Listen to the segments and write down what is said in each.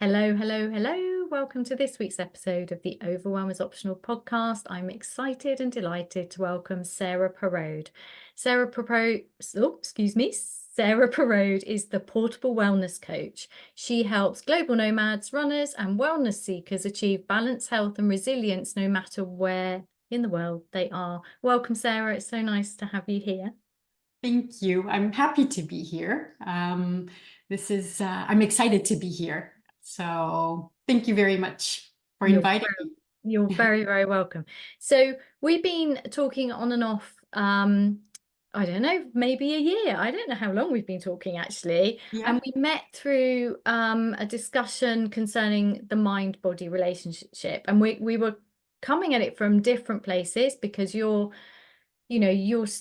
Hello, hello, hello. Welcome to this week's episode of the Overwhelm is Optional podcast. I'm excited and delighted to welcome Sarah Parrode. Sarah Parrode is the portable wellness coach. She helps global nomads, runners, and wellness seekers achieve balance, health, and resilience no matter where in the world they are. Welcome, Sarah. It's so nice to have you here. Thank you. I'm happy to be here. I'm excited to be here. So thank you very much for You're inviting me. You're very, very welcome. So we've been talking on and off, I don't know, maybe a year. I don't know how long we've been talking actually. Yeah. And we met through a discussion concerning the mind-body relationship. And we were coming at it from different places because you're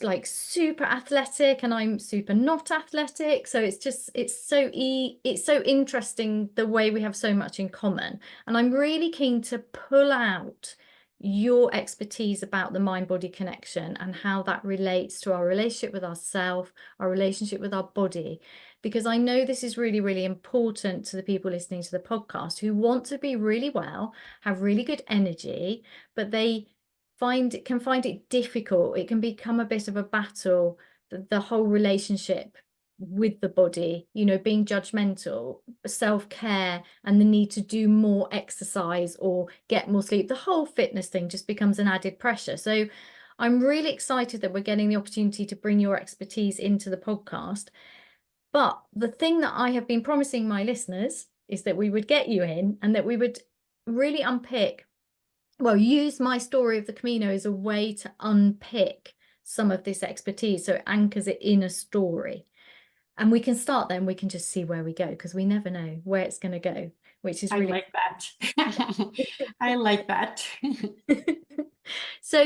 like super athletic and I'm super not athletic. So it's so interesting the way we have so much in common. And I'm really keen to pull out your expertise about the mind-body connection and how that relates to our relationship with ourselves, our relationship with our body, because I know this is really, really important to the people listening to the podcast who want to be really well, have really good energy, but they can find it difficult. It can become a bit of a battle, the whole relationship with the body, being judgmental, self-care, and the need to do more exercise or get more sleep. The whole fitness thing just becomes an added pressure. So I'm really excited that we're getting the opportunity to bring your expertise into the podcast. But the thing that I have been promising my listeners is that we would get you in and that we would really use my story of the Camino as a way to unpick some of this expertise. So it anchors it in a story. And we can start then, we can just see where we go because we never know where it's going to go, which is I really... like that. I like that. So,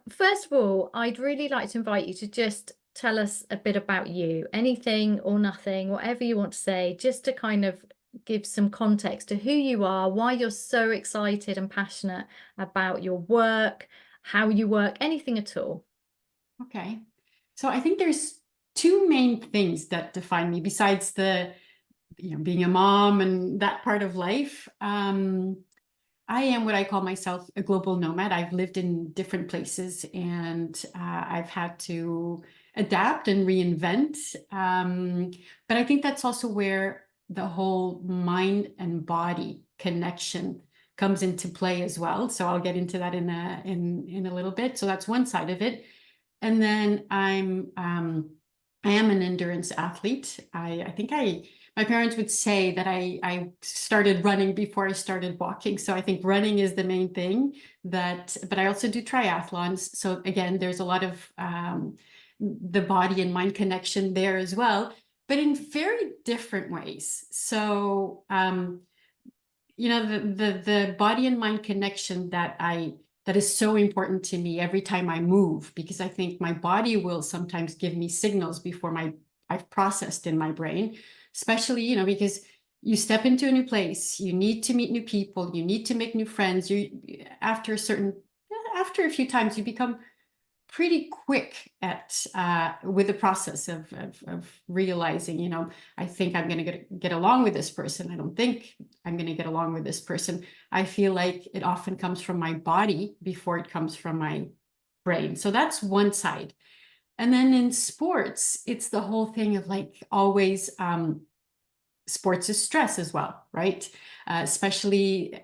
first of all, I'd really like to invite you to just tell us a bit about you, anything or nothing, whatever you want to say, just to kind of give some context to who you are, why you're so excited and passionate about your work, how you work, anything at all. Okay. So I think there's two main things that define me besides being a mom and that part of life. I am what I call myself a global nomad. I've lived in different places and I've had to adapt and reinvent. But I think that's also where the whole mind and body connection comes into play as well. So I'll get into that in a little bit. So that's one side of it. And then I am an endurance athlete. I think my parents would say that I started running before I started walking. So I think running is the main thing but I also do triathlons. So again, there's a lot of the body and mind connection there as well, but in very different ways. So, the body and mind connection that is so important to me every time I move, because I think my body will sometimes give me signals before I've processed in my brain, especially, because you step into a new place, you need to meet new people, you need to make new friends. After a few times, you become pretty quick with the process of realizing, I think I'm going to get along with this person. I don't think I'm going to get along with this person. I feel like it often comes from my body before it comes from my brain. So that's one side. And then in sports, it's the whole thing of like always, sports is stress as well, right? Especially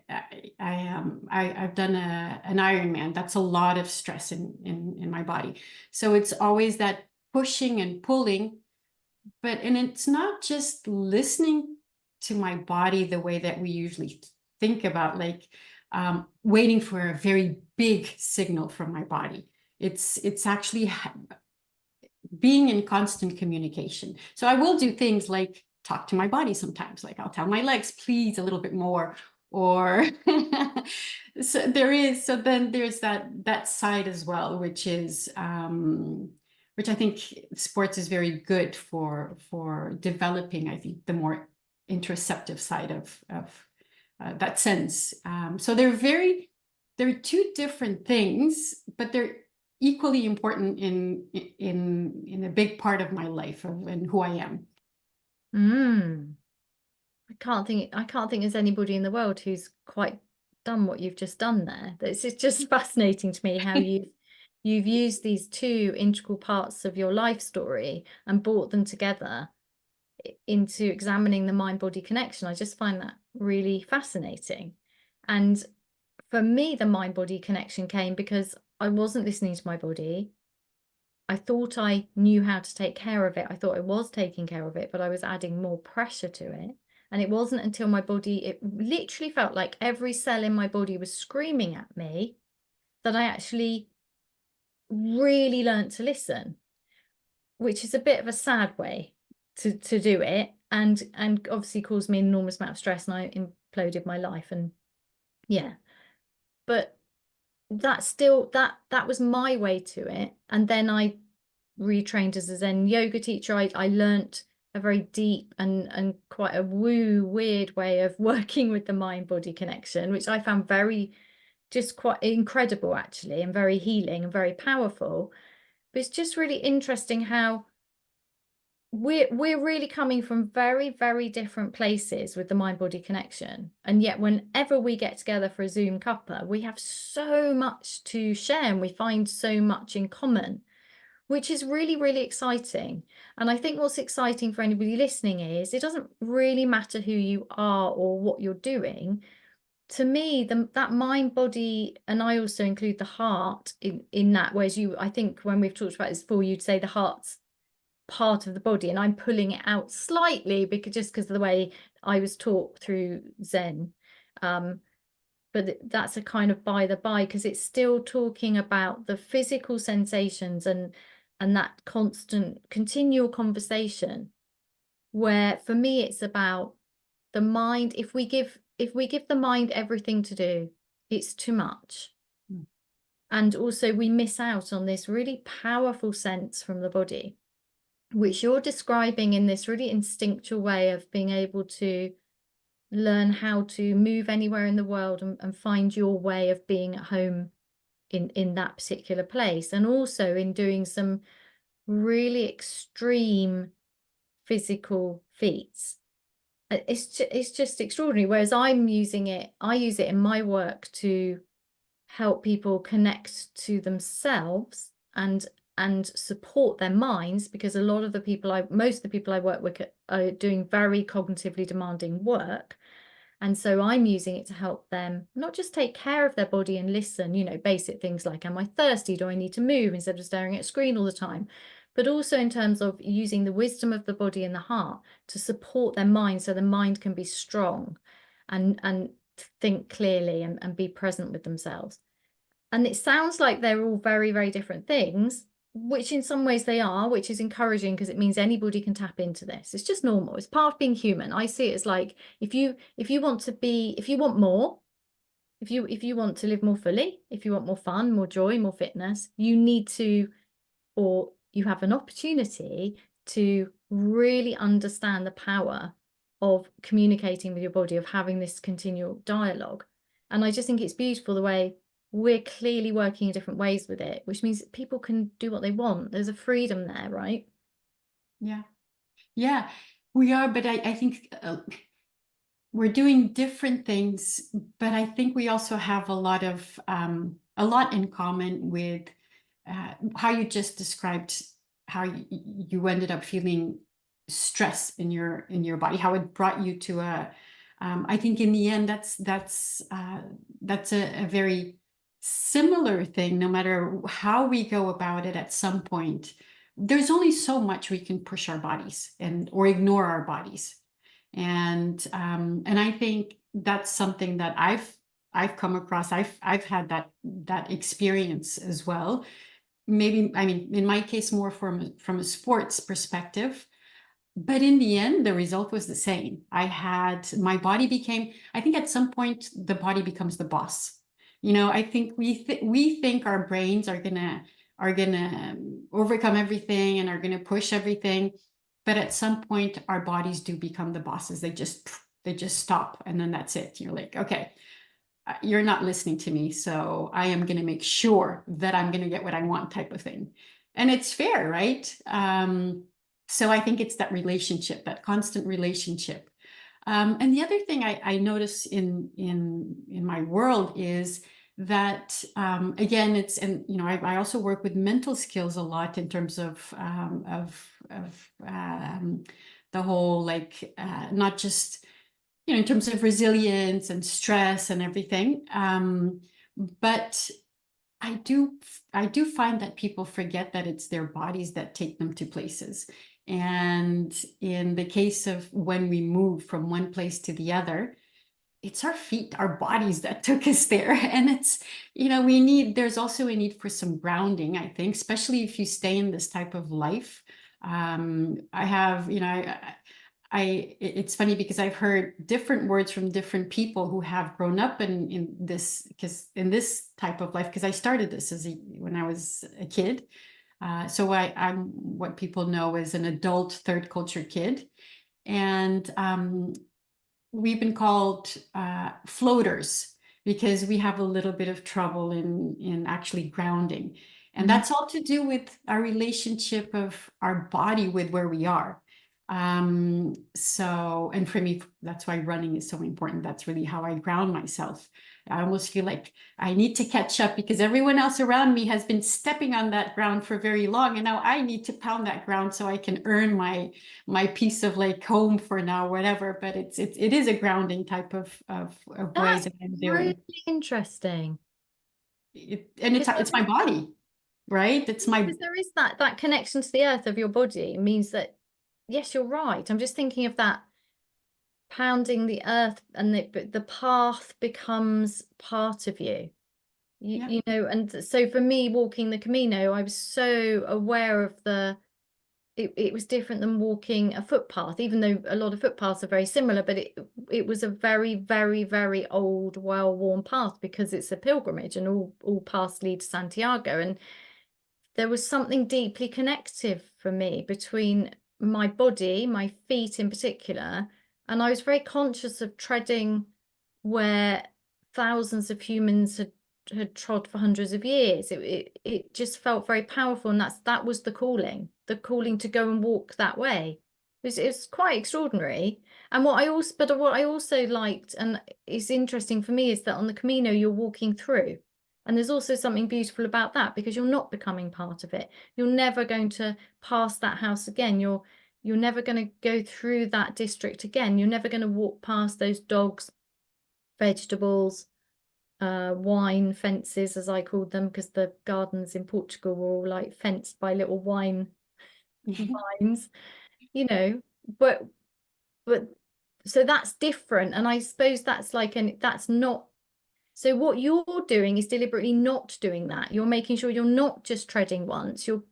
I've done an Ironman. That's a lot of stress in my body. So it's always that pushing and pulling, and it's not just listening to my body the way that we usually think about, like waiting for a very big signal from my body. It's actually being in constant communication. So I will do things like talk to my body sometimes, like I'll tell my legs, please, a little bit more, or so then there's that side as well, which I think sports is very good for developing, I think, the more interoceptive side of that sense. So they're two different things, but they're equally important in a big part of my life and who I am. can't think there's anybody in the world who's quite done what you've just done there. It's just fascinating to me how you've used these two integral parts of your life story and brought them together into examining the mind-body connection. I just find that really fascinating. And for me, the mind-body connection came because I wasn't listening to my body. I thought I knew how to take care of it. I thought I was taking care of it, but I was adding more pressure to it. And it wasn't until my body, it literally felt like every cell in my body was screaming at me, that I actually really learned to listen, which is a bit of a sad way to do it, and obviously caused me an enormous amount of stress, and I imploded my life. And yeah, but that still, that was my way to it. And then I retrained as a Zen yoga teacher. I learnt a very deep and quite a weird way of working with the mind-body connection, which I found very, just quite incredible actually, and very healing and very powerful. But it's just really interesting how we're really coming from very, very different places with the mind-body connection. And yet whenever we get together for a Zoom cuppa, we have so much to share and we find so much in common, which is really, really exciting. And I think what's exciting for anybody listening is it doesn't really matter who you are or what you're doing. To me, that mind, body, and I also include the heart in that, whereas I think when we've talked about this before, you'd say the heart's part of the body, and I'm pulling it out slightly because of the way I was taught through Zen. But that's a kind of by the by, because it's still talking about the physical sensations and that constant continual conversation, where for me it's about the mind. If we give the mind everything to do, it's too much. And also we miss out on this really powerful sense from the body, which you're describing in this really instinctual way of being able to learn how to move anywhere in the world and find your way of being at home in that particular place, and also in doing some really extreme physical feats. It's just extraordinary. Whereas I use it in my work to help people connect to themselves and support their minds, because a lot of the people most of the people I work with are doing very cognitively demanding work. And so I'm using it to help them not just take care of their body and listen, basic things like, am I thirsty? Do I need to move instead of staring at a screen all the time? But also in terms of using the wisdom of the body and the heart to support their mind, so the mind can be strong and think clearly and be present with themselves. And it sounds like they're all very, very different things, which in some ways they are, which is encouraging because it means anybody can tap into this. It's just normal. It's part of being human. I see it as like, if you want more, if you want to live more fully, if you want more fun, more joy, more fitness, you need to, or you have an opportunity to really understand the power of communicating with your body, of having this continual dialogue. And I just think it's beautiful the way we're clearly working in different ways with it, which means people can do what they want. There's a freedom there, right? Yeah, we are. But I think we're doing different things, but I think we also have a lot in common with how you just described how you ended up feeling stress in your body, how it brought you to I think in the end that's a very similar thing. No matter how we go about it, at some point there's only so much we can push our bodies or ignore our bodies. And I think that's something that I've come across. I've had that experience as well. Maybe, I mean, in my case, more from a sports perspective. But in the end, the result was the same. My body became, I think at some point, the body becomes the boss. I think we think our brains are gonna overcome everything and are gonna push everything. But at some point, our bodies do become the bosses. They just stop, and then that's it. You're like, okay, you're not listening to me, so I am going to make sure that I'm going to get what I want, type of thing. And it's fair, right? So I think it's that relationship, that constant relationship And the other thing I notice in my world is that again, it's, and you know, I also work with mental skills a lot in terms of the whole, like not just, you know, in terms of resilience and stress and everything. But I do find that people forget that it's their bodies that take them to places. And in the case of when we move from one place to the other, it's our feet, our bodies that took us there. And it's, you know, there's also a need for some grounding, I think, especially if you stay in this type of life. I have, you know, it's funny because I've heard different words from different people who have grown up in this, because in this type of life, because I started this when I was a kid. So I'm what people know as an adult third culture kid. And we've been called floaters because we have a little bit of trouble in actually grounding. And that's all to do with our relationship of our body with where we are. So, and for me, that's why running is so important. That's really how I ground myself. I almost feel like I need to catch up because everyone else around me has been stepping on that ground for very long. And now I need to pound that ground so I can earn my piece of like home for now, whatever. But it is a grounding type of way That's that I'm really doing. interesting. And it's my body, right? It's my, Because there is that connection to the earth of your body. It means that, yes, you're right. I'm just thinking of that pounding the earth, and the path becomes part of you. yeah. You know, and so for me, walking the Camino, I was so aware of it was different than walking a footpath, even though a lot of footpaths are very similar, but it was a very, very, very old, well-worn path because it's a pilgrimage and all paths lead to Santiago. And there was something deeply connective for me between my body, my feet in particular, and I was very conscious of treading where thousands of humans had trod for hundreds of years. It just felt very powerful, and that was the calling to go and walk that way. It was quite extraordinary. And what I also liked, and is interesting for me, is that on the Camino you're walking through. And there's also something beautiful about that because you're not becoming part of it. You're never going to pass that house again. You're never going to go through that district again. You're never going to walk past those dogs, vegetables, wine fences, as I called them, because the gardens in Portugal were all like fenced by little wine vines, you know. But so that's different. And I suppose that's like, that's not. So what you're doing is deliberately not doing that. You're making sure you're not just treading once. You're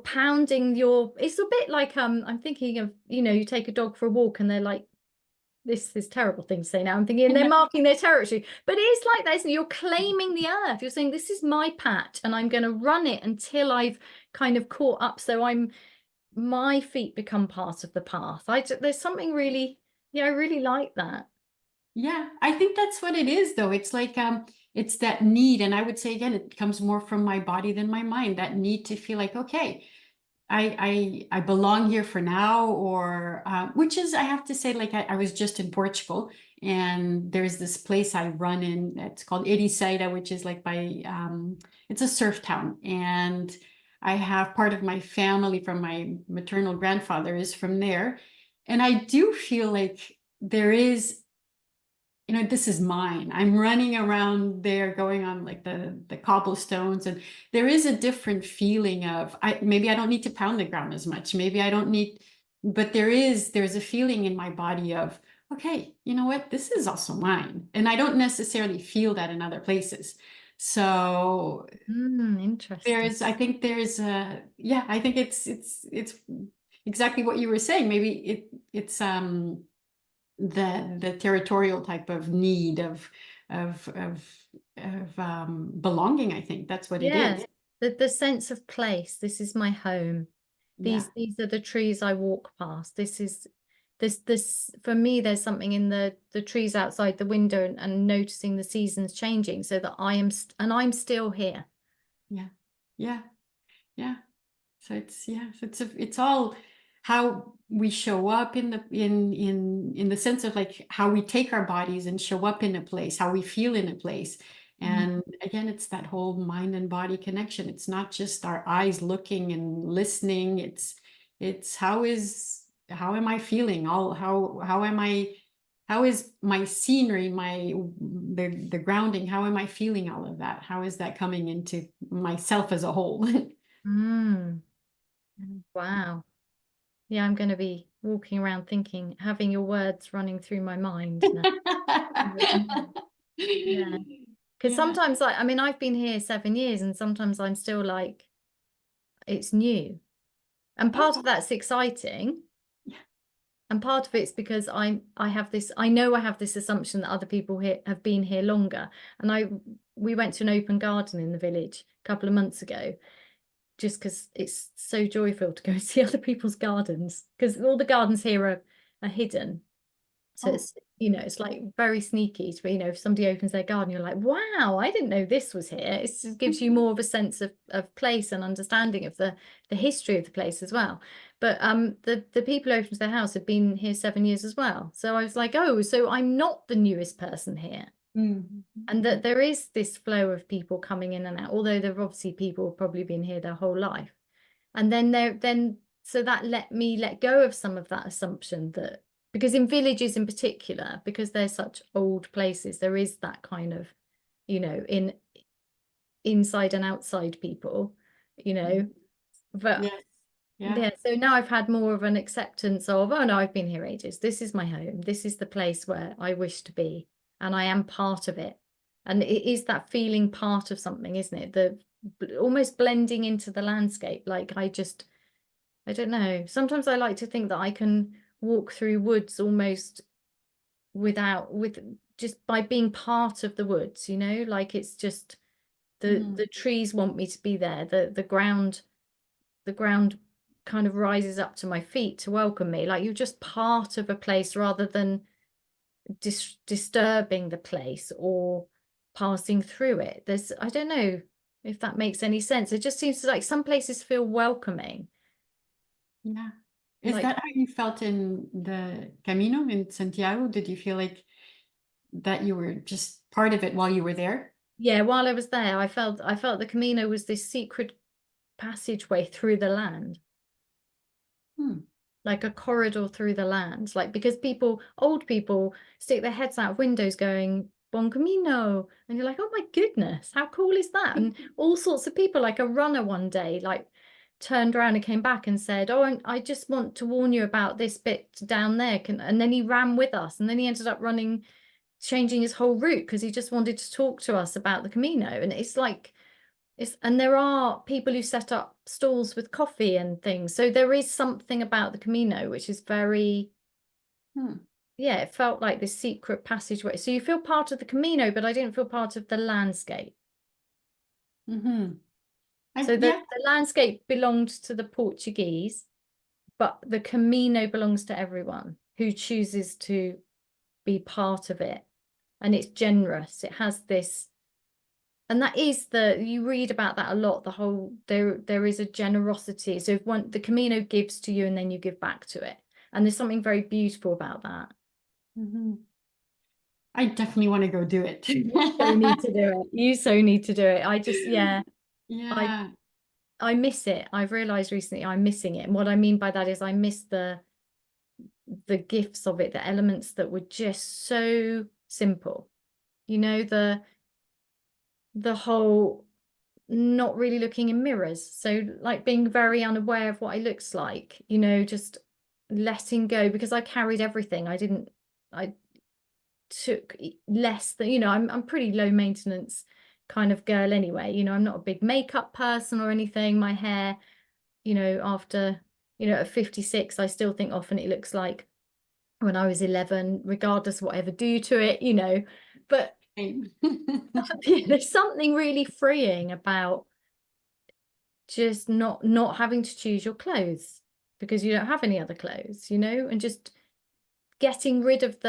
pounding it's a bit like I'm thinking of, you know, you take a dog for a walk and they're like, this is terrible thing to say now. I'm thinking they're marking their territory, but it is like that, isn't it? You're claiming the earth. You're saying this is my patch and I'm going to run it until I've kind of caught up. So my feet become part of the path. There's something really, yeah, I really like that. Yeah, I think that's what it is, though. It's like it's that need, and I would say again, it comes more from my body than my mind. That need to feel like, okay, I belong here for now, or which is, I have to say, like I was just in Portugal, and there's this place I run in. It's called Ericeira, which is like it's a surf town, and I have part of my family from my maternal grandfather is from there, and I do feel like there is, you know, this is mine. I'm running around there going on like the cobblestones, and there is a different feeling of maybe I don't need to pound the ground as much. Maybe I don't need, but there's a feeling in my body of, okay, you know what? This is also mine. And I don't necessarily feel that in other places. So Interesting. I think there's yeah, I think it's exactly what you were saying. Maybe it's the territorial type of need of belonging. I think that's what it Yeah, is. the sense of place. This is my home. Yeah, These are the trees I walk past. This for me, there's something in the trees outside the window, and noticing the seasons changing so that I'm still here. yeah, yeah, yeah. So it's, yeah, so it's all how we show up in the sense of like how we take our bodies and show up in a place, how we feel in a place. And again, it's that whole mind and body connection. It's not just our eyes looking and listening. It's how am I feeling? How is my scenery, the grounding, how am I feeling all of that? How is that coming into myself as a whole? Mm. Wow. Yeah, I'm going to be walking around thinking, having your words running through my mind now. Yeah. Because Yeah. sometimes, like, I mean, I've been here 7 years and sometimes I'm still like, it's new. And part Oh, of that's exciting. yeah. And part of it's because I have this, I know I have this assumption that other people here have been here longer. And we went to an open garden in the village a couple of months ago, just because it's so joyful to go see other people's gardens, because all the gardens here are hidden. So Oh. it's, it's like very sneaky. But, if somebody opens their garden, you're like, wow, I didn't know this was here. It just gives you more of a sense of place and understanding of the history of the place as well. But the people who opened their house have been here 7 years as well. So I was like, oh, so I'm not the newest person here. And that there is this flow of people coming in and out, although there are obviously people who've probably been here their whole life. And then so that let me let go of some of that assumption that, because in villages in particular, because they're such old places, there is that kind of, in inside and outside people, but Yes. Yeah. yeah, so now I've had more of an acceptance of, oh no, I've been here ages. This is my home. This is the place where I wish to be, and I am part of it. And it is that feeling part of something, isn't it? The almost blending into the landscape. Like I don't know. Sometimes I like to think that I can walk through woods almost with just by being part of the woods, like it's just the trees want me to be there. The ground kind of rises up to my feet to welcome me. Like you're just part of a place rather than disturbing the place or passing through it. I don't know if that makes any sense. It just seems like some places feel welcoming. Yeah. Is Like, that how you felt in the Camino in Santiago? Did you feel like that you were just part of it while you were there? yeah, while I was there, I felt the Camino was this secret passageway through the land, Hmm. like a corridor through the land. Like because old people stick their heads out of windows going, Bon Camino. And you're like, oh my goodness, how cool is that? And all sorts of people, like a runner one day, like turned around and came back and said, oh, I just want to warn you about this bit down there. And then he ran with us. And then he ended up changing his whole route because he just wanted to talk to us about the Camino. And it's like, and there are people who set up stalls with coffee and things. So there is something about the Camino which is very, yeah, it felt like this secret passageway. So you feel part of the Camino, but I didn't feel part of the landscape. Mm-hmm. So Yeah. the landscape belonged to the Portuguese, but the Camino belongs to everyone who chooses to be part of it. And it's generous. It has this, and that is you read about that a lot, the whole there is a generosity. So if the Camino gives to you and then you give back to it, and there's something very beautiful about that. Mm-hmm. I definitely want to go do it. You so need to do it. You so need to do it. I just, yeah, I Yeah. I miss it. I've realized recently I'm missing it, and what I mean by that is I miss the gifts of it, the elements that were just so simple, the whole not really looking in mirrors. So like being very unaware of what it looks like, just letting go, because I carried everything. I took less than, I'm pretty low maintenance kind of girl anyway. I'm not a big makeup person or anything. My hair, after, at 56, I still think often it looks like when I was 11, regardless of what I ever do to it, but there's something really freeing about just not having to choose your clothes because you don't have any other clothes, and just getting rid of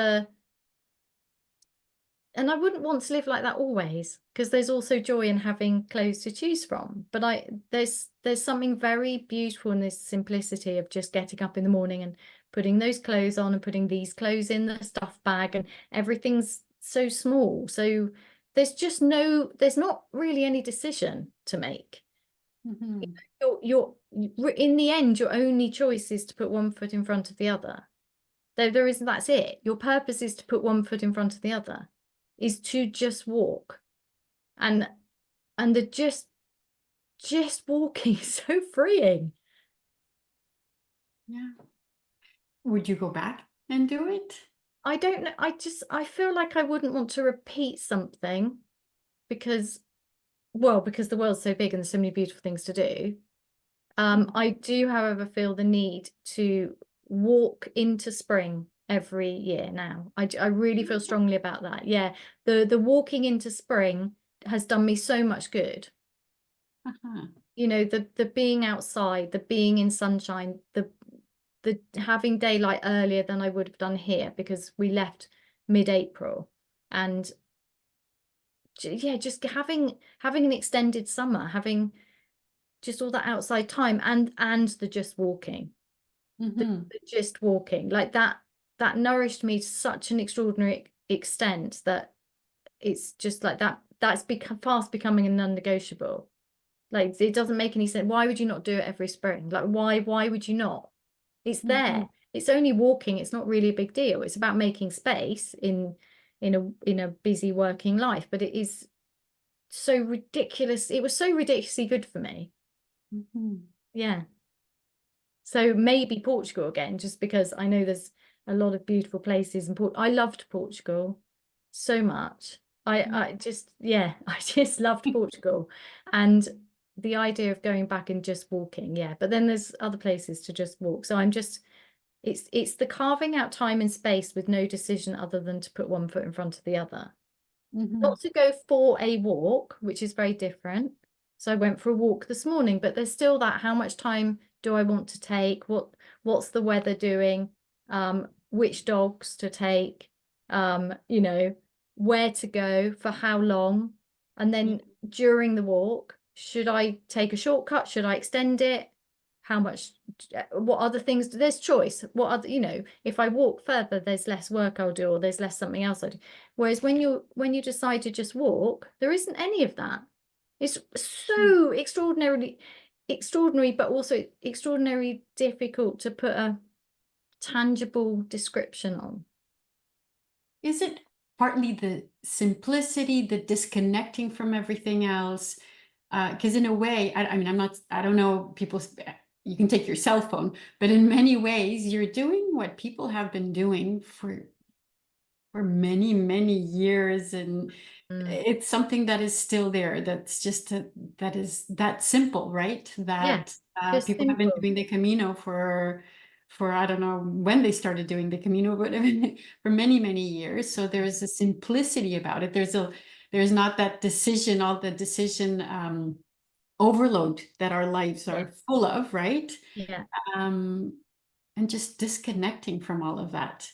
and I wouldn't want to live like that always, because there's also joy in having clothes to choose from. But there's something very beautiful in this simplicity of just getting up in the morning and putting those clothes on and putting these clothes in the stuff bag, and everything's so small. So there's not really any decision to make. Mm-hmm. You're in the end, your only choice is to put one foot in front of the other. There isn't, that's it. Your purpose is to put one foot in front of the other, is to just walk. And the just walking is so freeing. Yeah. Would you go back and do it? I don't know. I feel like I wouldn't want to repeat something because, well, because the world's so big and there's so many beautiful things to do. I do, however, feel the need to walk into spring every year now. I really feel strongly about that. Yeah, the walking into spring has done me so much good. Uh-huh. You know, the being outside, the being in sunshine, the having daylight earlier than I would have done here because we left mid-April, and yeah, just having an extended summer, having just all that outside time, and the just walking. Mm-hmm. The just walking like that nourished me to such an extraordinary extent that it's just like that's fast becoming a non-negotiable. Like, it doesn't make any sense. Why would you not do it every spring? Like, why would you not? It's Mm-hmm. there. It's only walking. It's not really a big deal. It's about making space in a busy working life, but it is so ridiculous. It was so ridiculously good for me. Mm-hmm. Yeah. So maybe Portugal again, just because I know there's a lot of beautiful places in I loved Portugal so much. I just, yeah, I just loved Portugal. And the idea of going back and just walking, yeah. But then there's other places to just walk. So I'm just, it's the carving out time and space with no decision other than to put one foot in front of the other. Mm-hmm. Not to go for a walk, which is very different. So I went for a walk this morning, but there's still that, how much time do I want to take? What's the weather doing? Which dogs to take? You know, where to go, for how long? And then during the walk, should I take a shortcut? Should I extend it? How much, what other things, there's choice. What other, you know, if I walk further, there's less work I'll do, or there's less something else I do. Whereas when you decide to just walk, there isn't any of that. It's so extraordinary, but also extraordinarily difficult to put a tangible description on. Is it partly the simplicity, the disconnecting from everything else? Because in a way, I mean, I don't know, you can take your cell phone, but in many ways, you're doing what people have been doing for many, many years. And it's something that is still there. That's just that is that simple, right? Yeah, That just people have been simple. doing the Camino for I don't know when they started doing the Camino, but for many, many years. So there's a simplicity about it. There's not that decision, all the decision overload that our lives Yeah, are full of, right? yeah. Um, and just disconnecting from all of that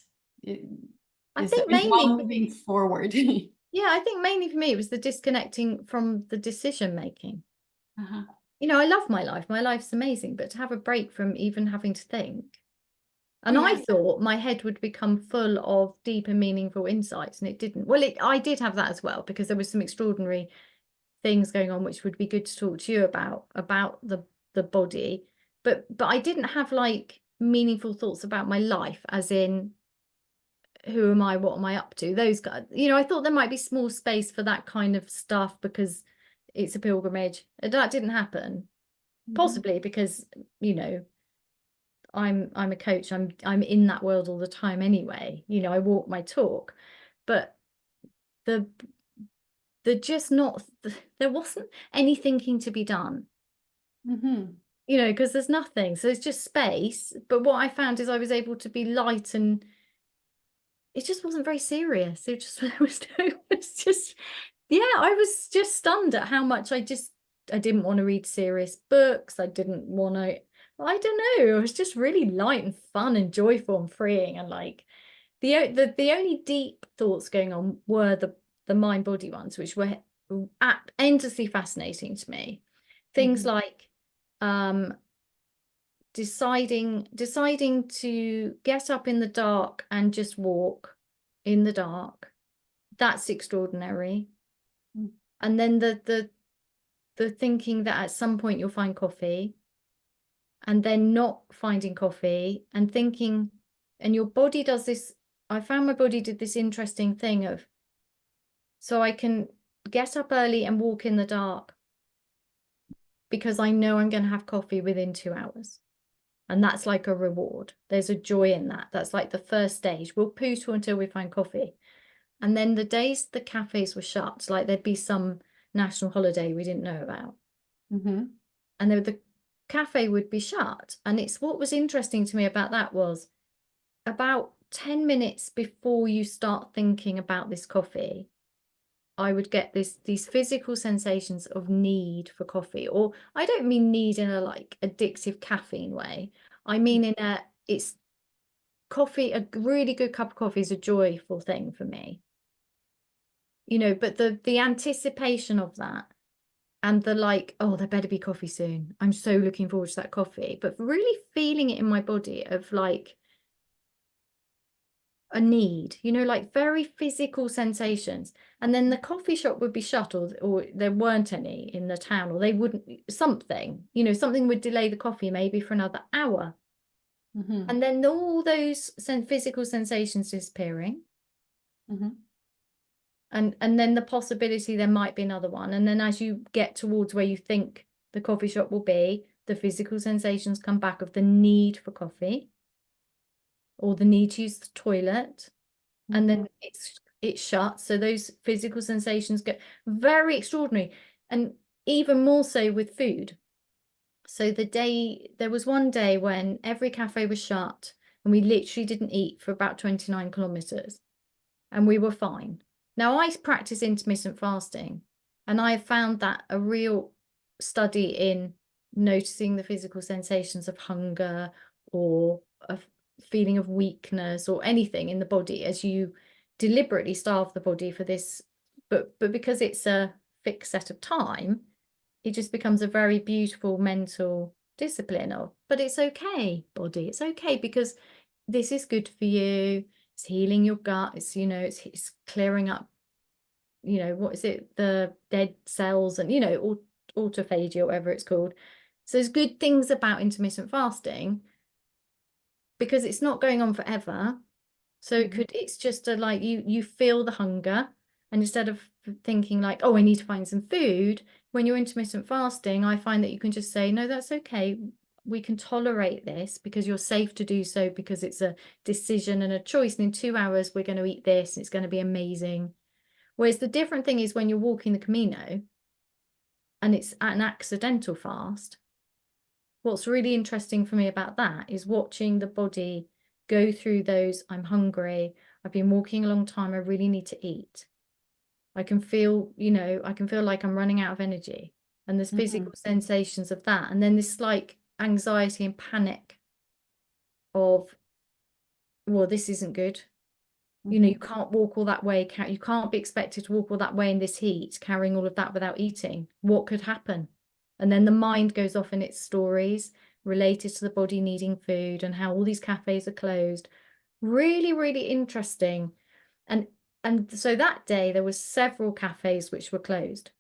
I think is while mainly, moving forward. yeah, I think mainly for me it was the disconnecting from the decision making. Uh-huh. You know, I love my life. My life's amazing, but to have a break from even having to think. And I Yeah. thought my head would become full of deep and meaningful insights, and it didn't. Well, I did have that as well, because there was some extraordinary things going on, which would be good to talk to you about the body. But I didn't have like meaningful thoughts about my life, as in, who am I? What am I up to? Those guys, you know, I thought there might be small space for that kind of stuff because it's a pilgrimage. And that didn't happen. Mhm. Possibly because, you know, I'm a coach. I'm in that world all the time anyway. You know, I walk my talk. But the just not, there wasn't any thinking to be done. Mhm. You know, because there's nothing. So it's just space. But what I found is I was able to be light, and it just wasn't very serious. It was just, yeah, I was just stunned at how much I didn't want to read serious books. I didn't want to, I don't know. It was just really light and fun and joyful and freeing. And like the only deep thoughts going on were the mind body ones, which were endlessly fascinating to me. Things like deciding to get up in the dark and just walk in the dark. That's extraordinary. And then the thinking that at some point you'll find coffee, and then not finding coffee, and thinking, and your body does this. I found my body did this interesting thing of, so I can get up early and walk in the dark because I know I'm going to have coffee within 2 hours. And that's like a reward. There's a joy in that. That's like the first stage. We'll poodle until we find coffee. And then the days the cafes were shut, like there'd be some national holiday we didn't know about. And the cafe would be shut. And it's what was interesting to me about that was about 10 minutes before you start thinking about this coffee, I would get these physical sensations of need for coffee. Or I don't mean need in a like addictive caffeine way. I mean in a, it's coffee, a really good cup of coffee is a joyful thing for me. You know, but the anticipation of that and the like, oh, there better be coffee soon. I'm so looking forward to that coffee. But really feeling it in my body of like a need, you know, like very physical sensations. And then the coffee shop would be shut, or there weren't any in the town, or they wouldn't, something, you know, something would delay the coffee maybe for another hour. And then all those physical sensations disappearing. And then the possibility there might be another one. And then as you get towards where you think the coffee shop will be, the physical sensations come back of the need for coffee or the need to use the toilet. And then it's shut. So those physical sensations get very extraordinary. And even more so with food. So there was one day when every cafe was shut and we literally didn't eat for about 29 kilometers and we were fine. Now I practice intermittent fasting and I have found that a real study in noticing the physical sensations of hunger or a feeling of weakness or anything in the body as you deliberately starve the body for this, but because it's a fixed set of time, it just becomes a very beautiful mental discipline of, but it's okay, body, it's okay because this is good for you. It's healing your gut. It's, you know, it's clearing up, you know, what is it? The dead cells and, you know, autophagy or whatever it's called. So there's good things about intermittent fasting because it's not going on forever. So it's just a, like you feel the hunger, and instead of thinking like, oh, I need to find some food, when you're intermittent fasting, I find that you can just say, no, that's okay. We can tolerate this because you're safe to do so because it's a decision and a choice. And in 2 hours, we're going to eat this and it's going to be amazing. Whereas the different thing is when you're walking the Camino and it's an accidental fast, what's really interesting for me about that is watching the body go through those, I'm hungry, I've been walking a long time, I really need to eat. I can feel, you know, I can feel like I'm running out of energy. And there's physical sensations of that. And then this like anxiety and panic of, well, this isn't good. You know, you can't walk all that way. You can't be expected to walk all that way in this heat, carrying all of that without eating. What could happen? And then the mind goes off in its stories related to the body needing food and how all these cafes are closed. Really, really interesting. And so that day there was several cafes which were closed.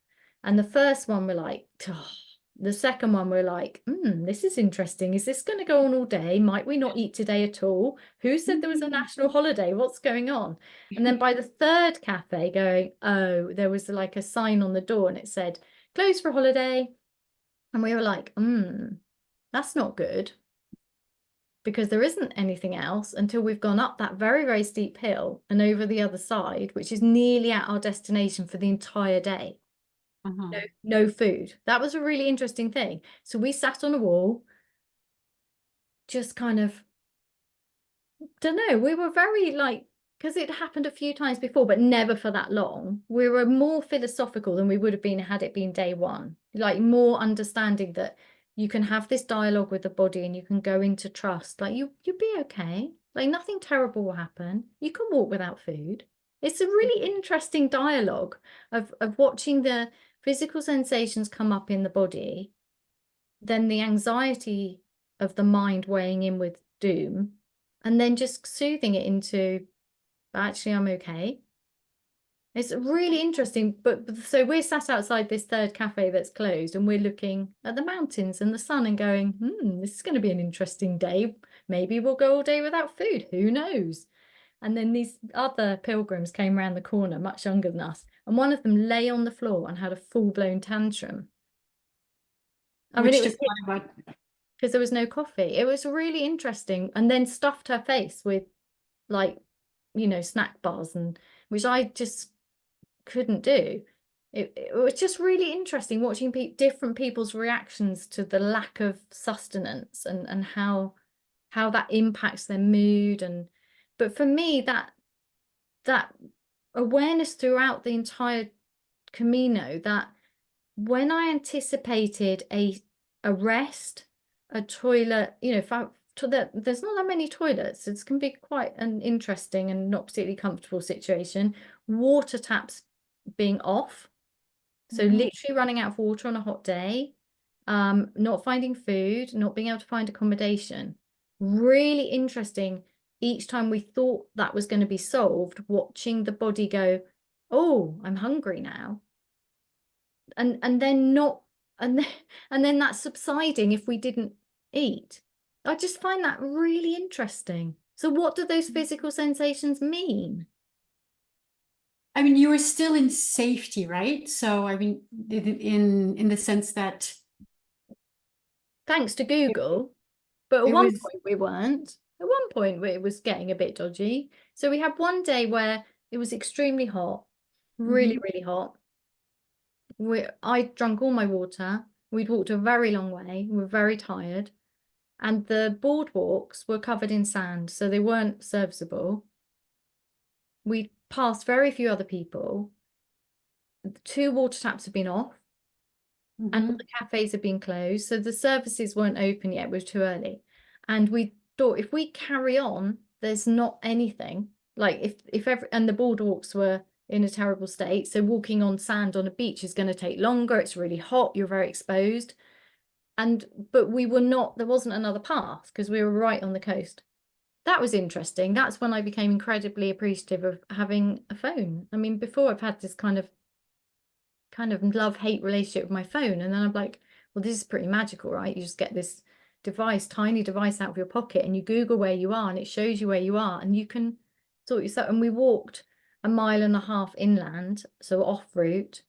And the first one we're like, oh. The second one we're like, this is interesting. Is this going to go on all day? Might we not eat today at all? Who said there was a national holiday? What's going on? And then by the third cafe going, oh, there was like a sign on the door and it said, closed for holiday. And we were like, that's not good. Because there isn't anything else until we've gone up that very, very steep hill and over the other side, which is nearly at our destination for the entire day. No food. That was a really interesting thing. So we sat on a wall, just kind of, don't know, we were very like, because it happened a few times before, but never for that long. We were more philosophical than we would have been had it been day one, like more understanding that you can have this dialogue with the body and you can go into trust, like you'll be okay. Like nothing terrible will happen. You can walk without food. it's a really interesting dialogue of watching the physical sensations come up in the body, then the anxiety of the mind weighing in with doom, and then just soothing it into, actually, I'm okay. It's really interesting. But so we're sat outside this third cafe that's closed, and we're looking at the mountains and the sun and going, this is going to be an interesting day. Maybe we'll go all day without food. Who knows? And then these other pilgrims came around the corner, much younger than us, and one of them lay on the floor and had a full-blown tantrum. I mean, Which it was took about because there was no coffee. It was really interesting. And then stuffed her face with, like, snack bars, and which I just couldn't do. It was just really interesting watching different people's reactions to the lack of sustenance, and how that impacts their mood. But for me, that awareness throughout the entire Camino, that when I anticipated a rest, a toilet, there's not that many toilets. It can be quite an interesting and not particularly comfortable situation. Water taps being off, so literally running out of water on a hot day, not finding food, not being able to find accommodation. Really interesting. Each time we thought that was going to be solved, watching the body go, oh, I'm hungry now, and then not, and then that subsiding if we didn't eat. I just find that really interesting. So what do those physical sensations mean? I mean, you were still in safety, right? So, I mean, in the sense that Thanks to Google. But at it one was, point we weren't. At one point it was getting a bit dodgy. So we had one day where it was extremely hot, really, really hot. I drank all my water. We'd walked a very long way. We were very tired. And the boardwalks were covered in sand, so they weren't serviceable. We passed very few other people. 2 water taps had been off, and all the cafes had been closed. So the services weren't open yet. It was too early. And we thought, if we carry on, there's not anything. Like and the boardwalks were in a terrible state. So walking on sand on a beach is going to take longer. It's really hot. You're very exposed. But there wasn't another path because we were right on the coast. That was interesting. That's when I became incredibly appreciative of having a phone. I mean, before I've had this kind of love-hate relationship with my phone, and then I'm like, well, this is pretty magical, right? You just get this tiny device out of your pocket, and you Google where you are, and it shows you where you are, and you can sort yourself. And we walked 1.5 miles inland, so off route,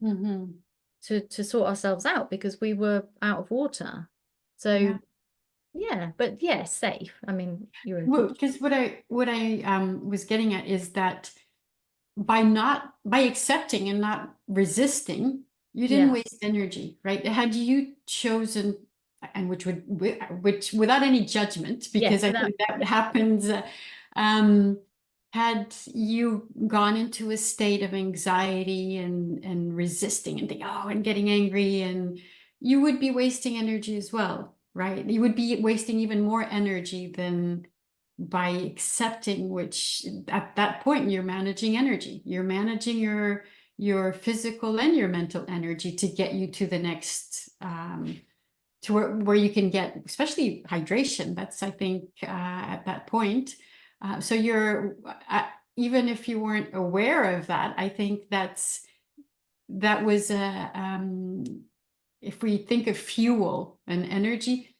to sort ourselves out because we were out of water. So yeah, but yeah, safe. I mean, you're in. well, because what I was getting at is that by accepting and not resisting, you didn't waste energy, right? Had you chosen, and which without any judgment, because I think that happens, had you gone into a state of anxiety and resisting and think, oh, and getting angry, and you would be wasting energy as well, right? You would be wasting even more energy than by accepting, which at that point you're managing energy. You're managing your physical and your mental energy to get you to the next to where you can get, especially hydration. That's, I think, at that point. So you're even if you weren't aware of that, I think that was if we think of fuel and energy,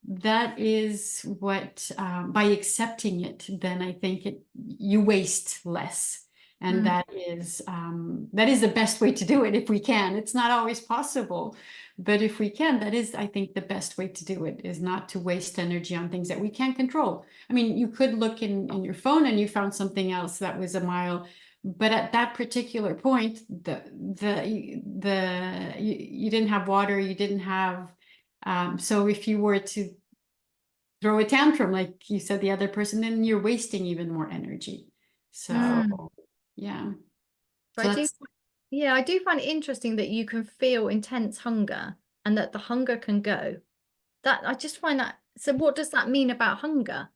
that is what by accepting it, then I think you waste less. And that is the best way to do it if we can. It's not always possible, but if we can, that is, I think, the best way to do it, is not to waste energy on things that we can't control. I mean, you could look in your phone and you found something else that was a mile, but at that particular point, you didn't have water, you didn't have. So if you were to throw a tantrum, like you said, the other person, then you're wasting even more energy. So yeah. But I do find it interesting that you can feel intense hunger and that the hunger can go. That I just find that. So what does that mean about hunger?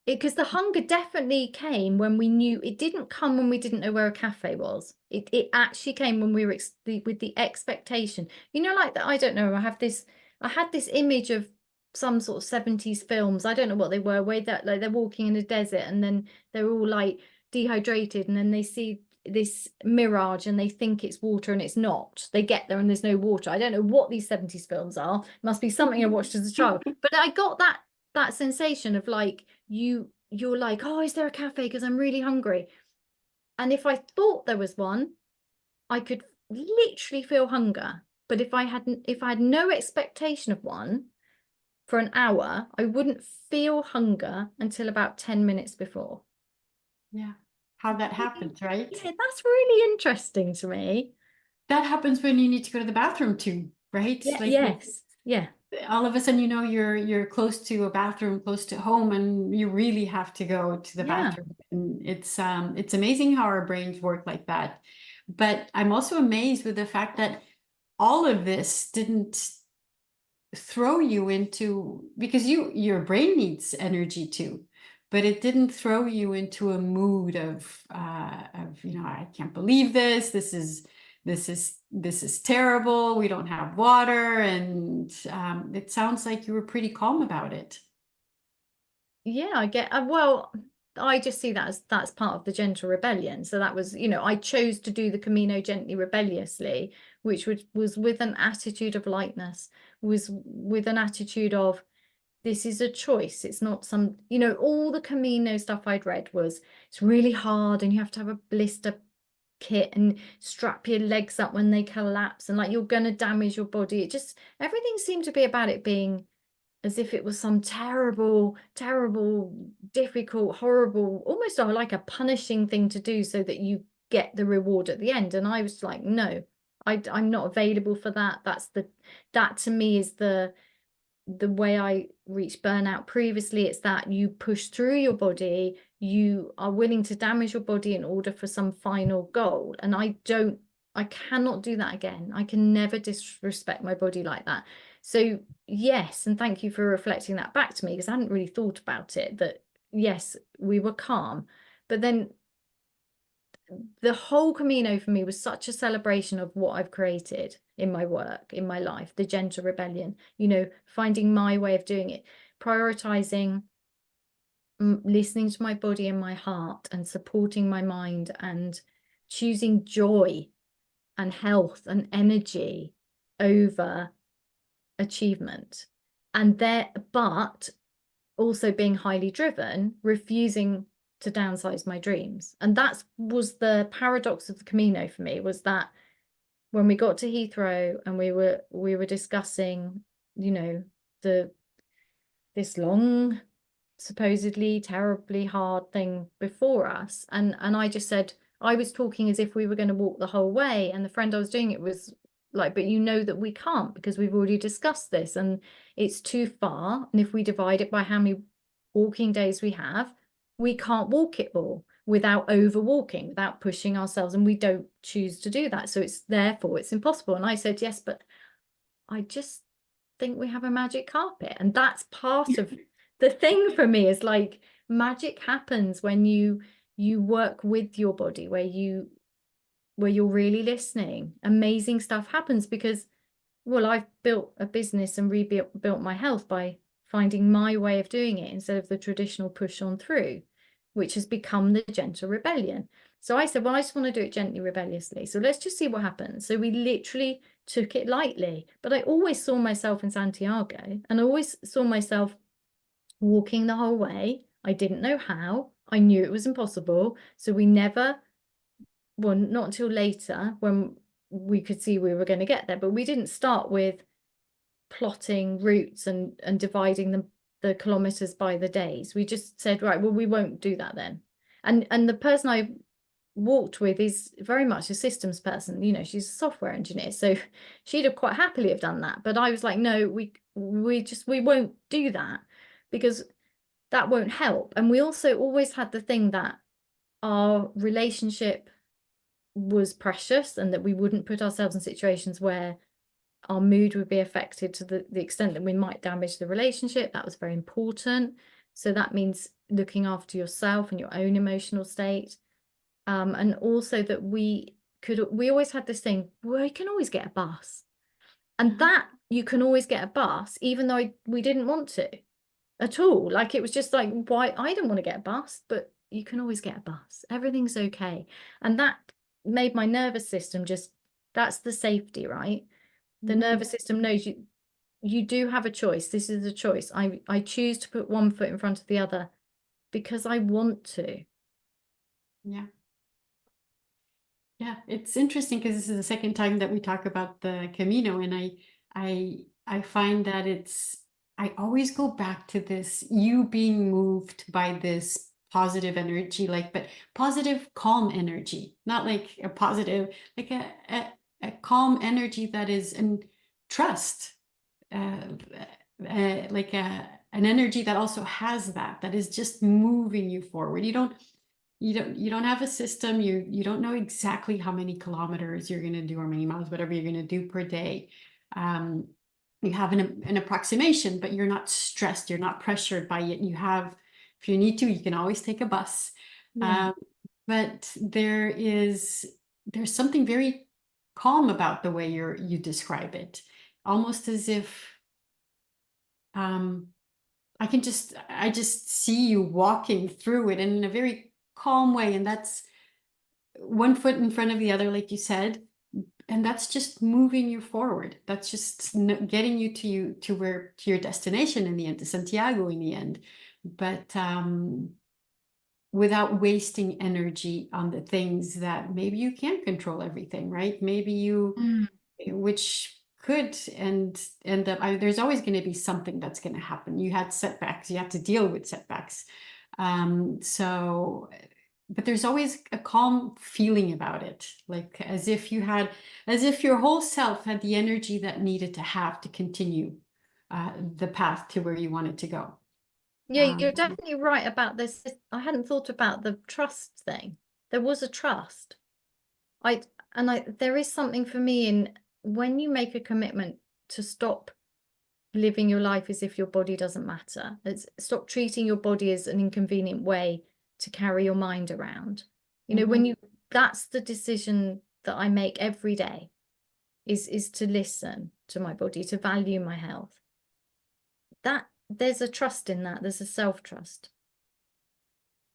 because the hunger definitely came when we knew. It didn't come when we didn't know where a cafe was. It actually came when we were with the expectation. You know, like that. I don't know. I had this image of some sort of 70s films. I don't know what they were, where that like they're walking in a desert and then they're all like dehydrated and then they see this mirage and they think it's water and it's not. They get there and there's no water. I don't know what these 70s films are. It must be something I watched as a child. But I got that sensation of like you're like, oh, is there a cafe? Because I'm really hungry. And if I thought there was one, I could literally feel hunger. But if I had no expectation of one for an hour, I wouldn't feel hunger until about 10 minutes before. Yeah. How that happens, right? Yeah, that's really interesting to me. That happens when you need to go to the bathroom too, right? Yeah, Like yes. Yeah. all of a sudden, you know, you're close to a bathroom, close to home, and you really have to go to the Yeah. bathroom. And it's amazing how our brains work like that. But I'm also amazed with the fact that all of this didn't throw you into, because your brain needs energy too, but it didn't throw you into a mood of, you know, I can't believe this. This is terrible. We don't have water, and it sounds like you were pretty calm about it. Yeah, I get well, I just see that as that's part of the gentle rebellion. So that was, you know, I chose to do the Camino gently rebelliously, which was with an attitude of lightness, was with an attitude of this is a choice. It's not some, you know, all the Camino stuff I'd read was it's really hard and you have to have a blister kit and strap your legs up when they collapse and like you're gonna damage your body. It just everything seemed to be about it being as if it was some terrible, terrible, difficult, horrible, almost like a punishing thing to do so that you get the reward at the end. And I was like, no, I'm not available for that. That to me is the way I reached burnout previously. It's that you push through your body, you are willing to damage your body in order for some final goal. And I cannot do that again. I can never disrespect my body like that. So yes, and thank you for reflecting that back to me, because I hadn't really thought about it, that yes, we were calm. But then the whole Camino for me was such a celebration of what I've created in my work, in my life, the gentle rebellion, you know, finding my way of doing it, prioritizing listening to my body and my heart and supporting my mind and choosing joy and health and energy over achievement. And there, but also being highly driven, refusing to downsize my dreams. And that was the paradox of the Camino for me, was that when we got to Heathrow and we were discussing, you know, this long, supposedly terribly hard thing before us, and I just said, I was talking as if we were going to walk the whole way, and the friend I was doing it was like, but you know that we can't because we've already discussed this and it's too far, and if we divide it by how many walking days we have, we can't walk it all without over walking, without pushing ourselves, and we don't choose to do that, so it's therefore it's impossible. And I said, yes, but I just think we have a magic carpet, and that's part of the thing for me, is like magic happens when you work with your body, where you're really listening. Amazing stuff happens because, well, I've built a business and rebuilt my health by finding my way of doing it instead of the traditional push on through, which has become the gentle rebellion. So I said, well, I just want to do it gently, rebelliously. So let's just see what happens. So we literally took it lightly, but I always saw myself in Santiago and I always saw myself walking the whole way. I didn't know how. I knew it was impossible. So we never, well, not until later when we could see we were going to get there, but we didn't start with plotting routes and dividing the kilometers by the days. We just said, right, well, we won't do that then. And the person I walked with is very much a systems person, you know, she's a software engineer, so she'd have quite happily have done that, but I was like, no, we won't do that because that won't help. And we also always had the thing that our relationship was precious and that we wouldn't put ourselves in situations where our mood would be affected to the extent that we might damage the relationship. That was very important. So that means looking after yourself and your own emotional state. And also that we always had this thing, we can always get a bus. And that you can always get a bus, even though we didn't want to at all. Like, it was just like, why? I didn't want to get a bus, but you can always get a bus. Everything's okay. And that made my nervous system just, that's the safety, right? The nervous system knows you do have a choice. This is a choice. I choose to put one foot in front of the other because I want to. Yeah. Yeah, it's interesting because this is the second time that we talk about the Camino, and I find that I always go back to this, you being moved by this positive energy, like, but positive, calm energy, not like a positive, like a calm energy that is in trust, uh, like an energy that also has that is just moving you forward. You don't have a system. You don't know exactly how many kilometers you're going to do or many miles, whatever you're going to do per day. Um, you have an approximation, but you're not stressed. You're not pressured by it. You have, if you need to, you can always take a bus. Yeah. But there's something very calm about the way you describe it, almost as if um, I just see you walking through it in a very calm way, and that's one foot in front of the other, like you said, and that's just moving you forward. That's just getting you to your destination in the end, to Santiago in the end, but without wasting energy on the things that maybe you can't control everything, right? Maybe you, Mm. which could end up, there's always going to be something that's going to happen. You had setbacks, you have to deal with setbacks. So, but there's always a calm feeling about it, like as if your whole self had the energy that needed to have to continue the path to where you wanted to go. Yeah, you're definitely right about this. I hadn't thought about the trust thing. There was a trust. There is something for me in when you make a commitment to stop living your life as if your body doesn't matter. Stop treating your body as an inconvenient way to carry your mind around. You know, when that's the decision that I make every day is to listen to my body, to value my health. That there's a trust in that. There's a self-trust.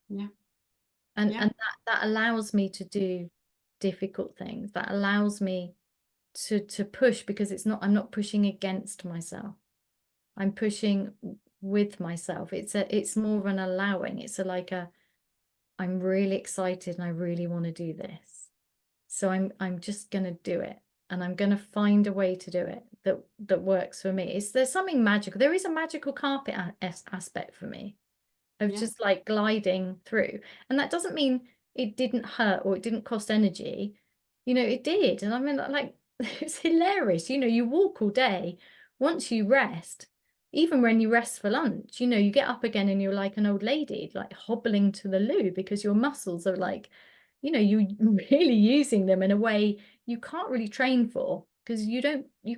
Yeah. And Yeah. and that allows me to do difficult things. That allows me to push, because I'm not pushing against myself. I'm pushing with myself. It's more of an allowing. It's I'm really excited and I really want to do this. So I'm just gonna do it, and I'm gonna find a way to do it that works for me. There's something magical. There is a magical carpet aspect for me of Yeah. just like gliding through. And that doesn't mean it didn't hurt or it didn't cost energy. You know, it did. And I mean, like, it's hilarious. You know, you walk all day. Once you rest, even when you rest for lunch, you know, you get up again and you're like an old lady, like hobbling to the loo, because your muscles are like, you know, you're really using them in a way you can't really train for, because you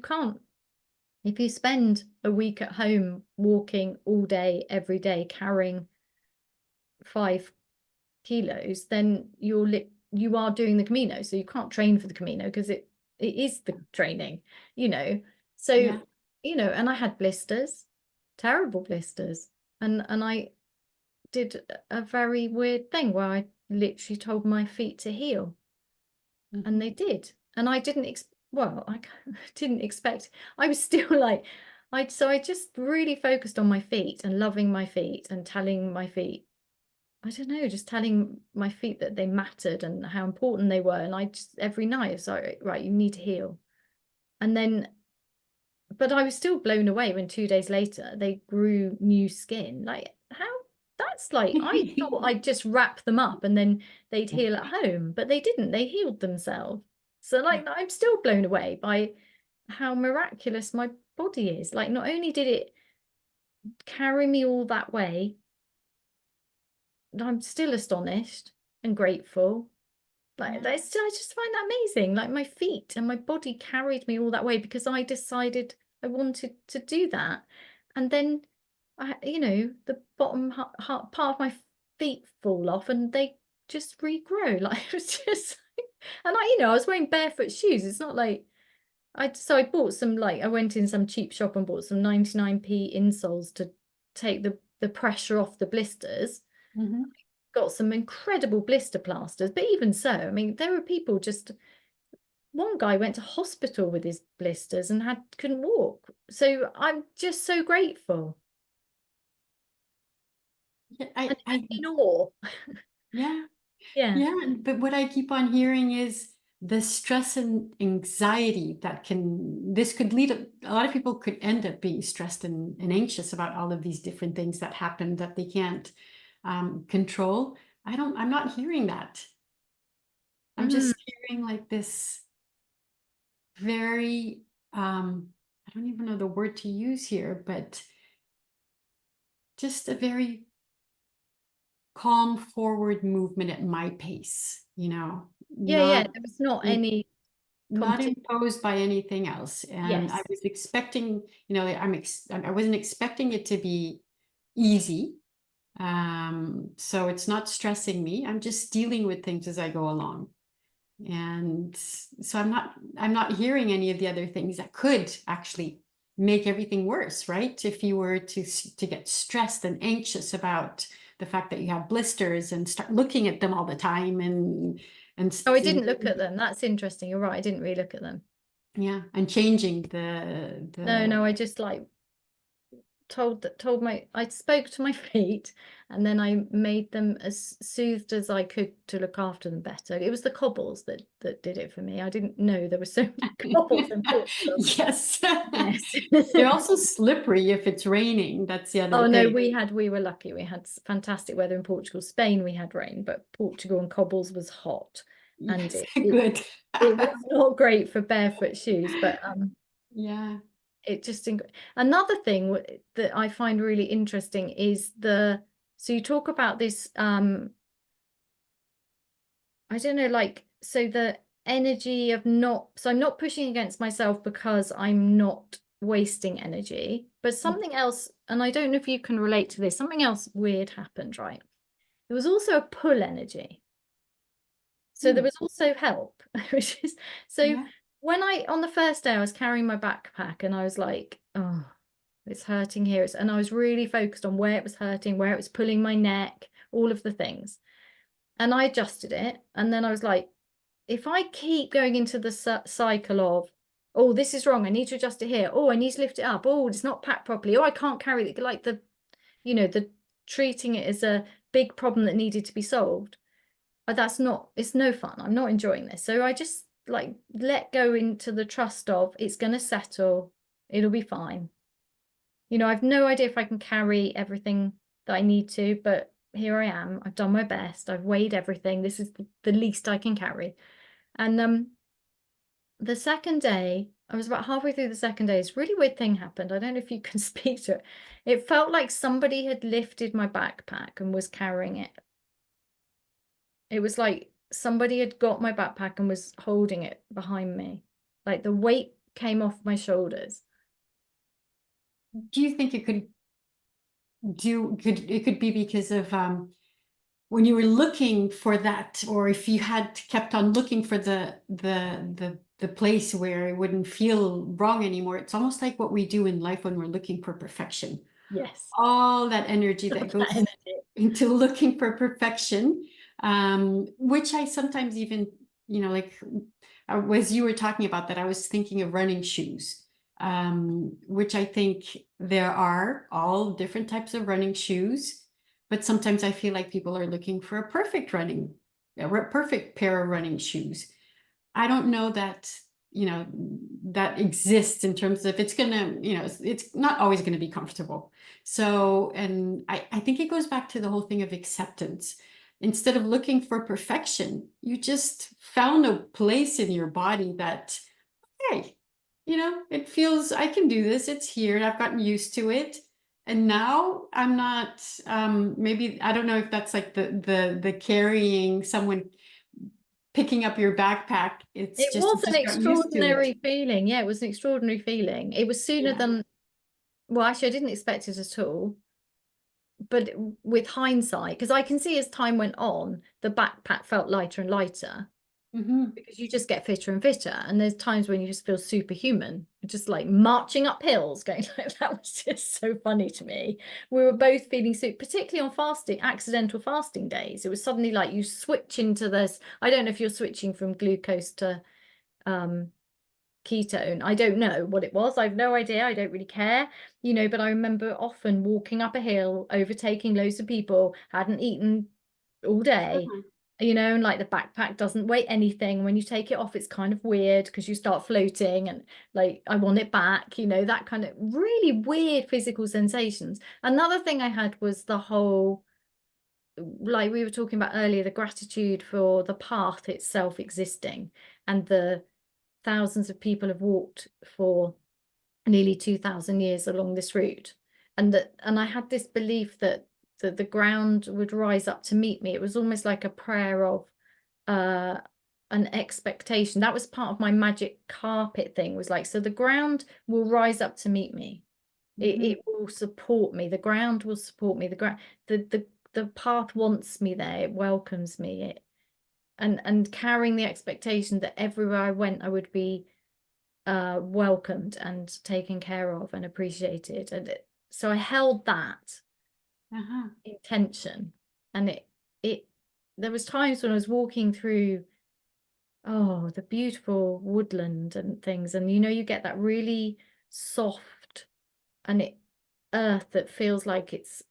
can't. If you spend a week at home walking all day, every day, carrying 5 kilos, then you are doing the Camino. So you can't train for the Camino because it is the training, you know. So, Yeah. you know, and I had blisters, terrible blisters. And I did a very weird thing where I literally told my feet to heal. And they did. And I didn't I didn't expect. I was still like, I just really focused on my feet and loving my feet and telling my feet, I don't know, just telling my feet that they mattered and how important they were. And I just every night, so right, you need to heal. And then, but I was still blown away when 2 days later they grew new skin. Like, how? That's like, I thought I'd just wrap them up and then they'd heal at home, but they didn't. They healed themselves. So like, I'm still blown away by how miraculous my body is. Like, not only did it carry me all that way, I'm still astonished and grateful. Like, I just find that amazing. Like, my feet and my body carried me all that way because I decided I wanted to do that. And then the bottom part of my feet fall off and they just regrow. Like it was just, and I was wearing barefoot shoes. It's not like I bought some, like, I went in some cheap shop and bought some 99p insoles to take the pressure off the blisters. Mm-hmm. Got some incredible blister plasters, but even so, I mean, there were people just, one guy went to hospital with his blisters and couldn't walk. So I'm just so grateful. Yeah, And in awe. yeah, Yeah. yeah. But what I keep on hearing is the stress and anxiety this could lead, a lot of people could end up being stressed and anxious about all of these different things that happen that they can't control. I'm not hearing that. I'm Mm. just hearing like this very, I don't even know the word to use here, but just a very calm forward movement at my pace, Yeah. not There was not any not competition. imposed by anything else. And I Yes. was expecting, I wasn't expecting it to be easy. So it's not stressing me. I'm just dealing with things as I go along. And so I'm not hearing any of the other things that could actually make everything worse, right? If you were to get stressed and anxious about the fact that you have blisters and start looking at them all the time and Oh, I didn't look at them. That's interesting. You're right. I didn't really look at them. yeah, and changing No, I just like I spoke to my feet and then I made them as soothed as I could to look after them better. It was the cobbles that did it for me. I didn't know there were so many cobbles in Portugal. Yes. Yes. They're also slippery if it's raining. That's the other Oh no, thing. we were lucky. We had fantastic weather in Portugal. Spain, we had rain, but Portugal and cobbles was hot. And Yes, it good. it was not great for barefoot shoes, but Yeah. it just another thing that I find really interesting is so you talk about this I don't know, like, so the energy of so I'm not pushing against myself because I'm not wasting energy, but something else, and I don't know if you can relate to this, something else weird happened, right? There was also a pull energy. So there Hmm. was also help, which is, so Yeah. when on the first day I was carrying my backpack and I was like, oh, it's hurting here. And I was really focused on where it was hurting, where it was pulling my neck, all of the things. And I adjusted it. And then I was like, if I keep going into the cycle of, oh, this is wrong, I need to adjust it here. Oh, I need to lift it up. Oh, it's not packed properly. Oh, I can't carry it. Like the treating it as a big problem that needed to be solved. It's no fun. I'm not enjoying this. So I just like let go into the trust of it's going to settle. It'll be fine. I've no idea if I can carry everything that I need to, but here I am. I've done my best. I've weighed everything. This is the least I can carry. And the second day, I was about halfway through the second day. This really weird thing happened. I don't know if you can speak to it. It felt like somebody had lifted my backpack and was carrying it. It was like somebody had got my backpack and was holding it behind me. Like the weight came off my shoulders. Do you think it could be because of when you were looking for that, or if you had kept on looking for the place where it wouldn't feel wrong anymore? It's almost like what we do in life when we're looking for perfection. Yes. All that energy that That goes energy. into looking for perfection, which I sometimes even, like as you were talking about that, I was thinking of running shoes, which I think there are all different types of running shoes, but sometimes I feel like people are looking for a perfect pair of running shoes. I don't know that, that exists in terms of it's gonna, it's not always going to be comfortable. So, and I think it goes back to the whole thing of acceptance. Instead of looking for perfection, you just found a place in your body that, hey, it feels I can do this. It's here and I've gotten used to it. And now I'm not, maybe, I don't know if that's like the carrying someone picking up your backpack. It's It just you was an just got used to it. extraordinary feeling. Yeah, it was an extraordinary feeling. It was sooner Yeah. than, well, actually, I didn't expect it at all. but with hindsight, because I can see as time went on, the backpack felt lighter and lighter. Because you just get fitter and fitter, and there's times when you just feel superhuman, just like marching up hills, going like that was just so funny to me. We were both feeling super, particularly on fasting, accidental fasting days. It was suddenly like you switch into this. I don't know if you're switching from glucose to ketone. I don't know what it was. I have no idea. I don't really care, you know, but I remember often walking up a hill, overtaking loads of people, hadn't eaten all day, you know, and like the backpack doesn't weigh anything. When you take it off, it's kind of weird because you start floating and like, I want it back, you know, that kind of really weird physical sensations. Another thing I had was the whole, like we were talking about earlier, the gratitude for the path itself existing, and the thousands of people have walked for nearly 2,000 years along this route. And I had this belief that the ground would rise up to meet me. It was almost like a prayer of an expectation. That was part of my magic carpet thing, was like, so the ground will rise up to meet me. It will support me. The ground will support me. The path wants me there. It welcomes me. And carrying the expectation that everywhere I went, I would be welcomed and taken care of and appreciated. And so I held that intention, and it there was times when I was walking through the beautiful woodland and things, and you know, you get that really soft and earth that feels like it's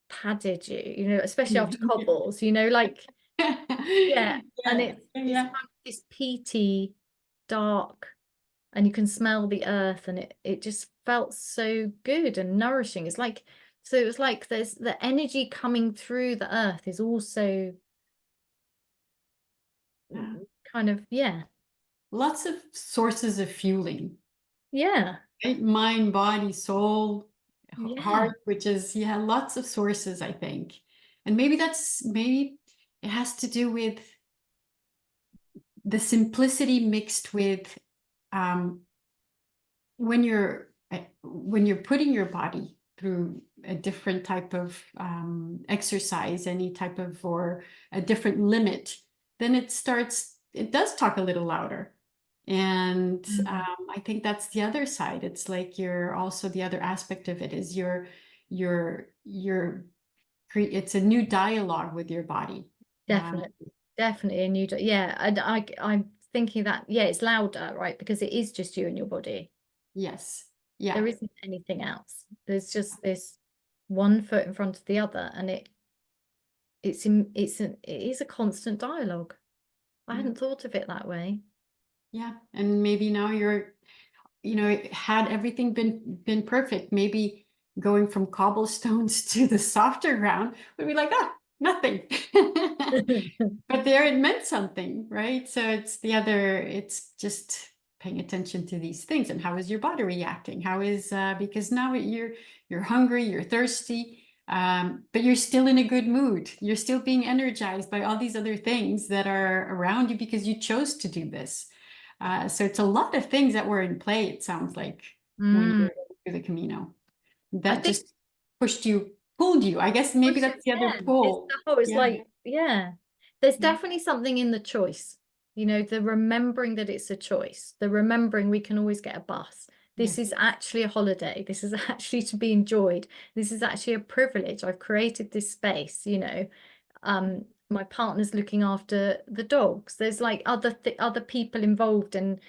padded you, you know, especially after cobbles, you know, like yeah. And it's this peaty dark, and you can smell the earth, and it just felt so good and nourishing. It's like, so it was like there's the energy coming through the earth is also kind of, yeah. Lots of sources of fueling. Yeah. Right? Mind, body, soul, Yeah. heart, which is, lots of sources, I think. And maybe it has to do with the simplicity mixed with when you're putting your body through a different type of exercise, any type of, or a different limit, then it does talk a little louder. And I think that's the other side. It's like you're also, the other aspect of it is it's a new dialogue with your body. Definitely a new, yeah. And I'm thinking that, yeah, it's louder, right? Because it is just you and your body. Yes. Yeah. There isn't anything else. There's just this one foot in front of the other, and it is a constant dialogue. I hadn't thought of it that way. Yeah. And maybe now had everything been perfect, maybe going from cobblestones to the softer ground would be like, nothing. But there it meant something, right? So it's just paying attention to these things, and how is your body reacting? How is because now you're hungry, you're thirsty, but you're still in a good mood. You're still being energized by all these other things that are around you because you chose to do this. So it's a lot of things that were in play, it sounds like, when you were going through the Camino. That just pulled you. I guess maybe that's the other pull. It's like, yeah, there's definitely something in the choice, you know, the remembering that it's a choice, the remembering we can always get a bus. This is actually a holiday. This is actually to be enjoyed. This is actually a privilege. I've created this space, you know. My partner's looking after the dogs. There's like other people involved, and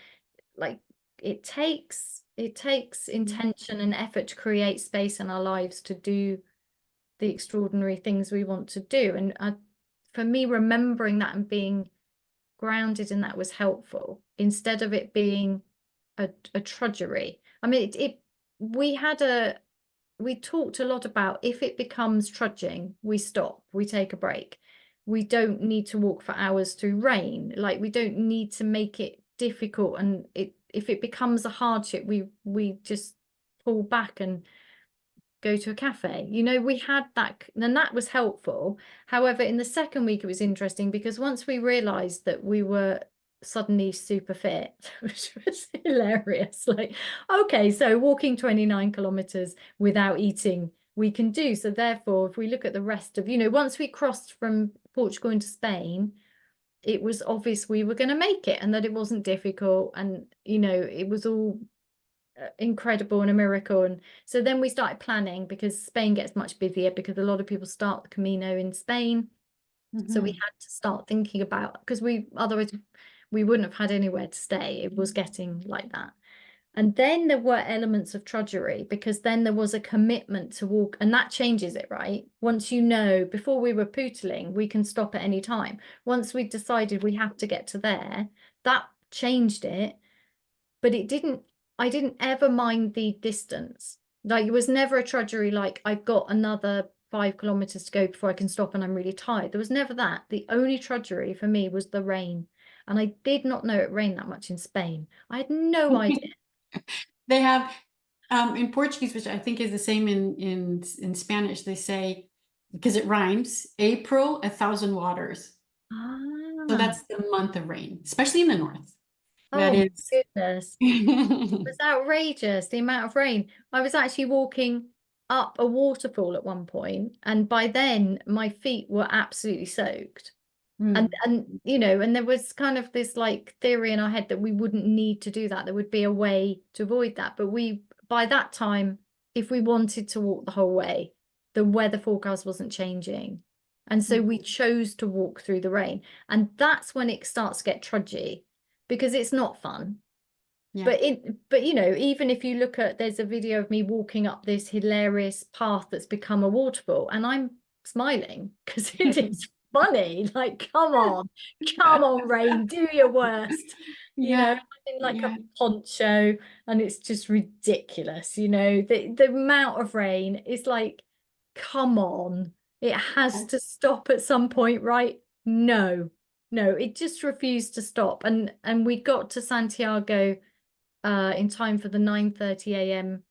like it takes intention and effort to create space in our lives to do the extraordinary things we want to do. And for me, remembering that and being grounded in that was helpful, instead of it being a trudgery. I mean, we talked a lot about, if it becomes trudging, we stop, we take a break. We don't need to walk for hours through rain. Like, we don't need to make it difficult. And if it becomes a hardship, we just pull back and go to a cafe. You know, we had that, and that was helpful. However, in the second week, it was interesting because once we realized that we were suddenly super fit, which was hilarious. Like, okay, so walking 29 kilometers without eating we can do. So therefore, if we look at the rest of, once we crossed from Portugal into Spain, it was obvious we were going to make it and that it wasn't difficult, and it was all incredible and a miracle. And so then we started planning, because Spain gets much busier because a lot of people start the Camino in Spain. So we had to start thinking about, because otherwise we wouldn't have had anywhere to stay. It was getting like that. And then there were elements of trudgery, because then there was a commitment to walk, and that changes it, right? Once before we were pootling, we can stop at any time. Once we decided we have to get to there, that changed it. But I didn't ever mind the distance. Like, it was never a trudgery like, I've got another 5 kilometers to go before I can stop and I'm really tired. There was never that. The only trudgery for me was the rain. And I did not know it rained that much in Spain. I had no idea. They have in Portuguese, which I think is the same in Spanish, they say, because it rhymes, April, 1,000 waters. So Ah, that's the month of rain, especially in the north. That oh my is. goodness. It was outrageous, the amount of rain. I was actually walking up a waterfall at one point, and by then my feet were absolutely soaked. And and there was kind of this like theory in our head that we wouldn't need to do that. There would be a way to avoid that. But by that time, if we wanted to walk the whole way, the weather forecast wasn't changing. And so we chose to walk through the rain. And that's when it starts to get trudgy, because it's not fun. Yeah. But even if you look at, there's a video of me walking up this hilarious path that's become a waterfall, and I'm smiling because it is funny. Like, come on, rain, do your worst. Yeah. I'm in like a poncho, and it's just ridiculous. The amount of rain is like, come on, it has to stop at some point, right? No, it just refused to stop. And we got to Santiago in time for the 9:30 a.m.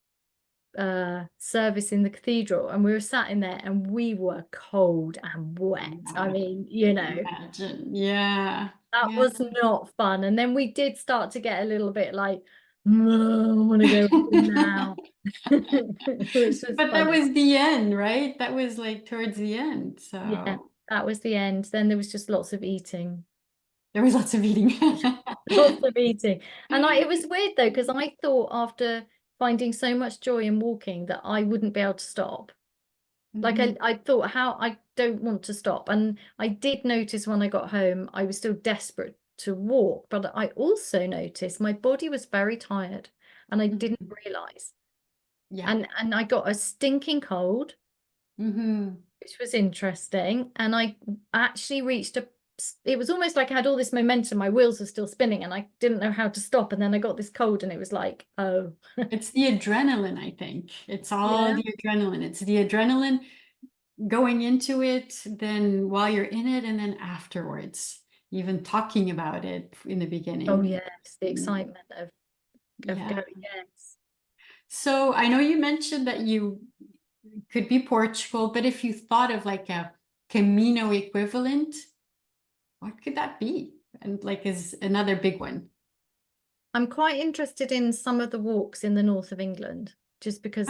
Service in the cathedral, and we were sat in there and we were cold and wet. I mean, Imagine. Yeah. that was not fun. And then we did start to get a little bit like, I want to go home now. Which was But that funny. was the end, right? That was like towards the end. Yeah, So that was the end. Then there was just lots of eating. there was lots of eating. Lots of eating. And it was weird though, because I thought after finding so much joy in walking that I wouldn't be able to stop. Like I thought, how I don't want to stop. And I did notice when I got home, I was still desperate to walk, but I also noticed my body was very tired, and I didn't realize. Yeah. And I got a stinking cold, which was interesting. And I actually it was almost like I had all this momentum, my wheels were still spinning, and I didn't know how to stop. And then I got this cold, and it was like, oh. It's the adrenaline, I think. It's all Yeah. the adrenaline. It's the adrenaline going into it, then while you're in it, and then afterwards, even talking about it in the beginning. Oh yes, the excitement of Yeah. going, yes. So I know you mentioned that you could be Portugal, but if you thought of like a Camino equivalent, what could that be? And like is another big one. I'm quite interested in some of the walks in the north of England, just because,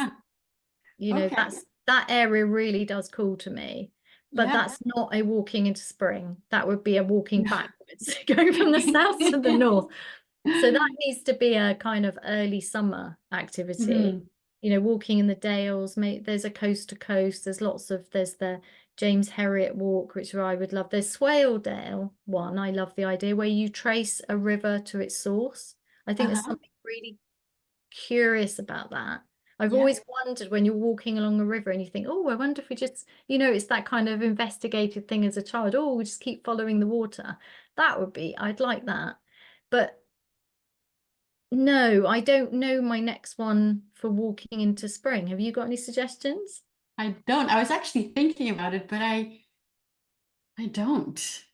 Okay. that area really does call to me. But Yeah. that's not a walking into spring. That would be a walking backwards, going from the south to the north. So that needs to be a kind of early summer activity. Walking in the Dales, there's a coast to coast. There's the James Herriot walk, which I would love. There's Swaledale one. I love the idea where you trace a river to its source. I think there's something really curious about that. I've always wondered when you're walking along a river and you think, oh, I wonder if we just, it's that kind of investigative thing as a child. Oh, we just keep following the water. I'd like that. But no, I don't know my next one for walking into spring. Have you got any suggestions? I don't. I was actually thinking about it, but I don't.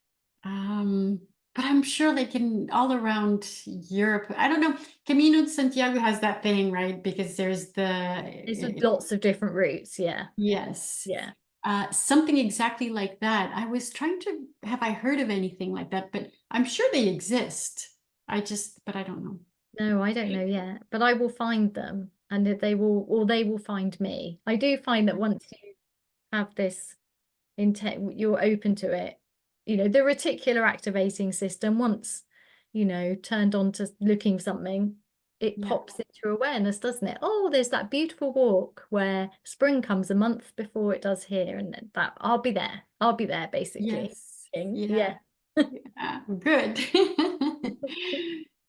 But I'm sure they can all around Europe. I don't know. Camino de Santiago has that thing, right? Because there's Lots of different routes. Yeah. yes. Yeah. Something exactly like that. I was trying to, have I heard of anything like that? But I'm sure they exist. But I don't know. No, I don't know yet, but I will find them. and that they will find me. I do find that once you have this intent, you're open to it. You know, the reticular activating system, once, you know, turned on to looking for something, it Yeah. pops into awareness, doesn't it? Oh, there's that beautiful walk where spring comes a month before it does here, and then that I'll be there basically. Yes. Yeah. Yeah. Yeah. Good.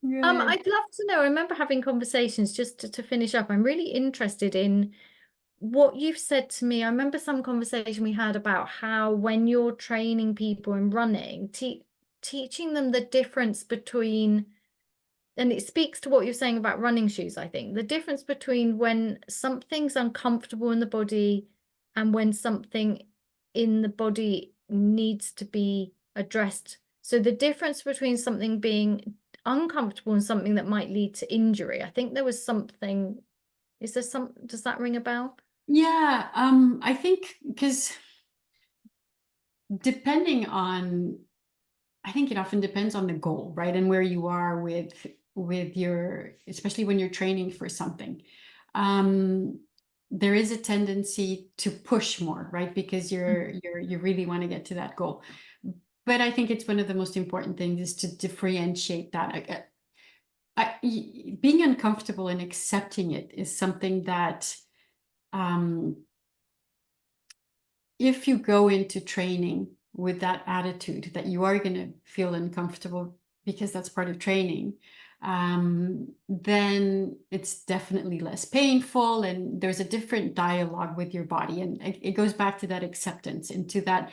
Good. I'd love to know. I remember having conversations just to finish up. I'm really interested in what you've said to me. I remember some conversation we had about how when you're training people in running, teaching them the difference between, and it speaks to what you're saying about running shoes, I think, the difference between when something's uncomfortable in the body and when something in the body needs to be addressed. So the difference between something being uncomfortable and something that might lead to injury. I think there was something, does that ring a bell? Yeah. I think because depending on, I think it often depends on the goal, right? And where you are with your, especially when you're training for something. There is a tendency to push more, right? Because you really want to get to that goal. But I think it's one of the most important things is to differentiate that. Being uncomfortable and accepting it is something that if you go into training with that attitude that you are going to feel uncomfortable because that's part of training, then it's definitely less painful and there's a different dialogue with your body. And it goes back to that acceptance, into that.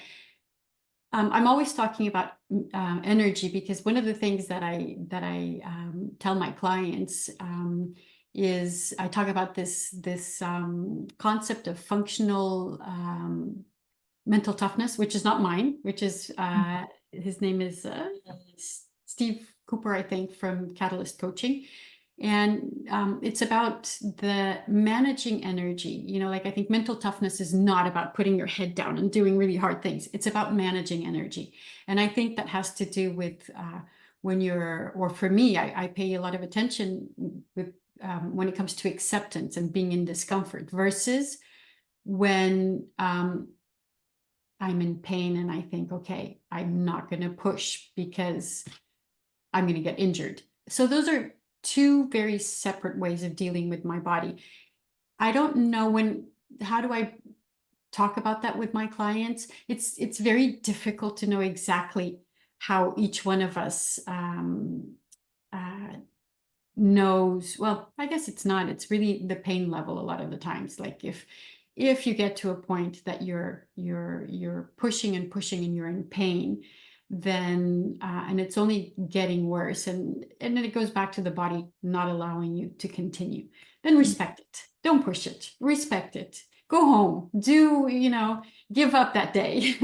I'm always talking about energy, because one of the things that I tell my clients is I talk about this concept of functional mental toughness, which is not mine, which is his name is Steve Cooper, I think, from Catalyst Coaching. And it's about the managing energy. You know, like, I think mental toughness is not about putting your head down and doing really hard things. It's about managing energy. And I think that has to do with when you're, or for me, I pay a lot of attention with when it comes to acceptance and being in discomfort versus when I'm in pain and I think, okay, I'm not going to push because I'm going to get injured. So those are two very separate ways of dealing with my body. I don't know how do I talk about that with my clients? It's very difficult to know exactly how each one of us knows. Well, I guess it's not. It's really the pain level a lot of the times. Like, if you get to a point that you're pushing and pushing and you're in pain, then and it's only getting worse, and then it goes back to the body not allowing you to continue, then respect it. Don't push it. Respect it. Go home. Give up that day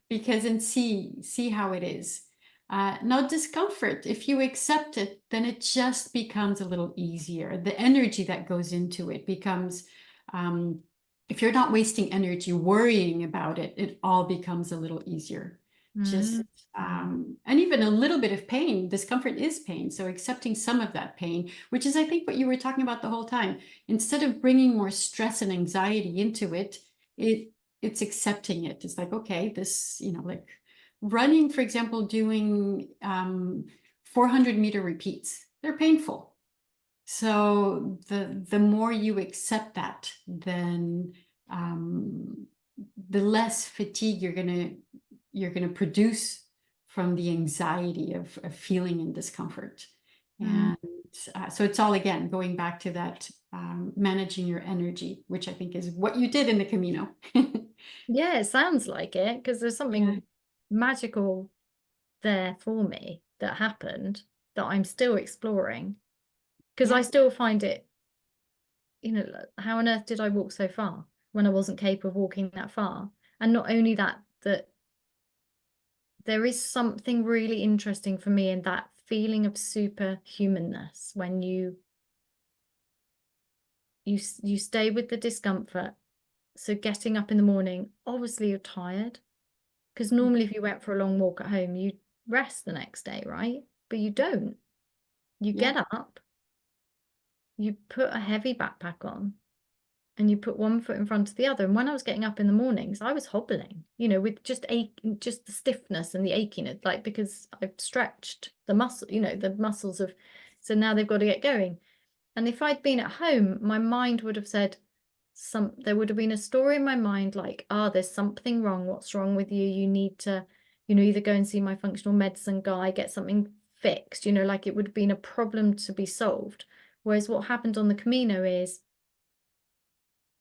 because, and see how it is. Now, discomfort, if you accept it, then it just becomes a little easier. The energy that goes into it becomes, if you're not wasting energy worrying about it, it all becomes a little easier. Just, and even a little bit of pain, discomfort is pain. So accepting some of that pain, which is, I think, what you were talking about the whole time, instead of bringing more stress and anxiety into it, it's accepting it. It's like, okay, this, like running, for example, doing 400-meter repeats, they're painful. So the more you accept that, then the less fatigue you're gonna produce from the anxiety of feeling in discomfort. And so it's all, again, going back to that managing your energy, which I think is what you did in the Camino. Yeah, it sounds like it, because there's something magical there for me that happened that I'm still exploring, because I still find it, how on earth did I walk so far when I wasn't capable of walking that far? And not only that there is something really interesting for me in that feeling of superhumanness when you stay with the discomfort. So getting up in the morning, obviously you're tired, because normally if you went for a long walk at home, you'd rest the next day, right? But you don't. You get up you put a heavy backpack on and you put one foot in front of the other. And when I was getting up in the mornings, I was hobbling, with just just the stiffness and the achiness, like, because I've stretched the muscle, the muscles of, so now they've got to get going. And if I'd been at home, my mind would have said there would have been a story in my mind like, there's something wrong. What's wrong with you? You need to, either go and see my functional medicine guy, get something fixed, like it would have been a problem to be solved. Whereas what happened on the Camino is,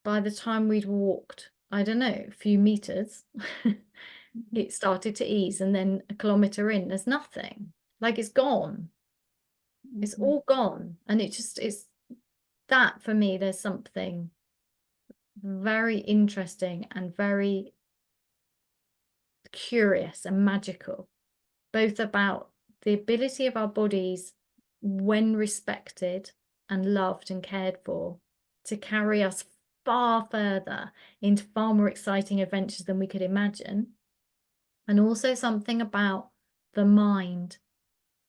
by the time we'd walked, I don't know, a few meters, it started to ease. And then a kilometer in, there's nothing. Like, it's gone. It's all gone. And it's that, for me, there's something very interesting and very curious and magical, both about the ability of our bodies, when respected and loved and cared for, to carry us far further into far more exciting adventures than we could imagine. And also something about the mind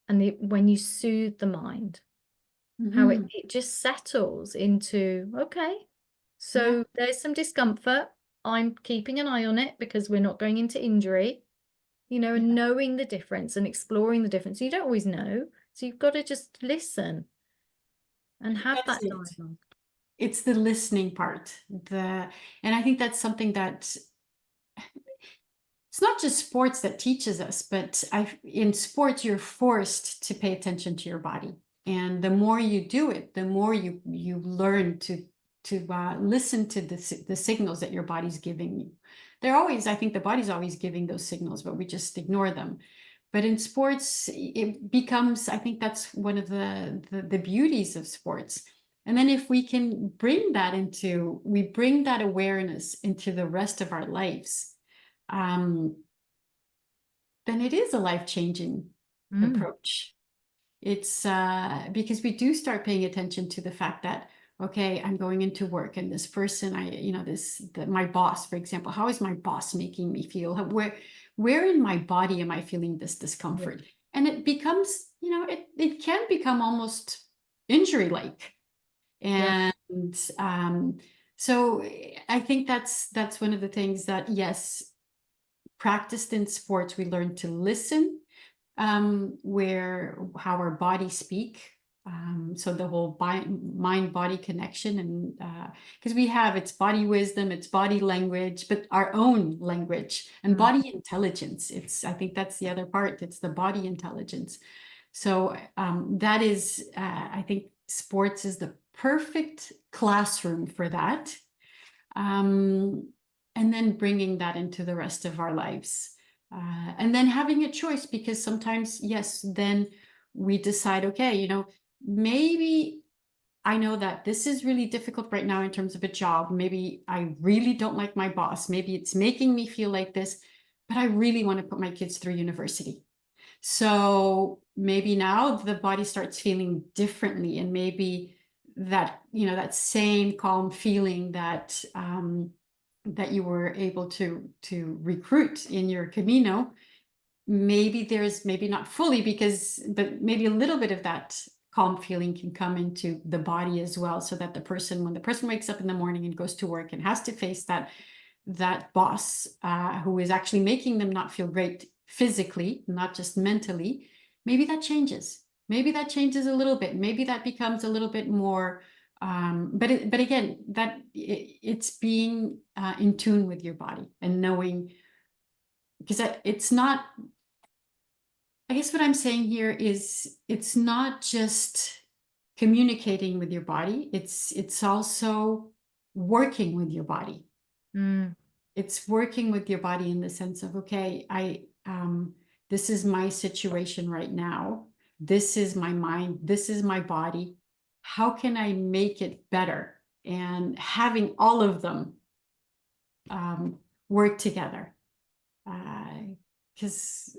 and when you soothe the mind, how it just settles into, okay, so there's some discomfort. I'm keeping an eye on it because we're not going into injury, and knowing the difference and exploring the difference. You don't always know. So you've got to just listen and have that dialogue. It's the listening part. And I think that's something that it's not just sports that teaches us, but in sports, you're forced to pay attention to your body. And the more you do it, the more you learn to listen to the signals that your body's giving you. I think the body's always giving those signals, but we just ignore them. But in sports, it becomes, I think that's one of the beauties of sports. And then if we can bring that awareness into the rest of our lives, then it is a life-changing approach. It's because we do start paying attention to the fact that, okay, I'm going into work and this person, my boss, for example, how is my boss making me feel? Where in my body am I feeling this discomfort? Yeah. And it becomes, it can become almost injury-like. And so I think that's one of the things that, yes, practiced in sports, we learn to listen, how our bodies speak. So the whole mind-body connection, and because it's body wisdom, it's body language, but our own language and body intelligence. I think that's the other part. It's the body intelligence. So that is, I think sports is the perfect classroom for that. And then bringing that into the rest of our lives. And then having a choice, because sometimes, yes, then we decide, okay, maybe I know that this is really difficult right now in terms of a job. Maybe I really don't like my boss. Maybe it's making me feel like this, but I really want to put my kids through university. So maybe now the body starts feeling differently, and maybe that, that same calm feeling that that you were able to recruit in your Camino, maybe not fully, but maybe a little bit of that calm feeling can come into the body as well, so that when the person wakes up in the morning and goes to work and has to face that boss who is actually making them not feel great physically, not just mentally, maybe that changes. Maybe that changes a little bit. Maybe that becomes a little bit more. But again, it's being in tune with your body and knowing, because it's not. I guess what I'm saying here is, it's not just communicating with your body. It's also working with your body. It's working with your body in the sense of, okay, this is my situation right now. This is my mind. This is my body. How can I make it better? And having all of them work together, because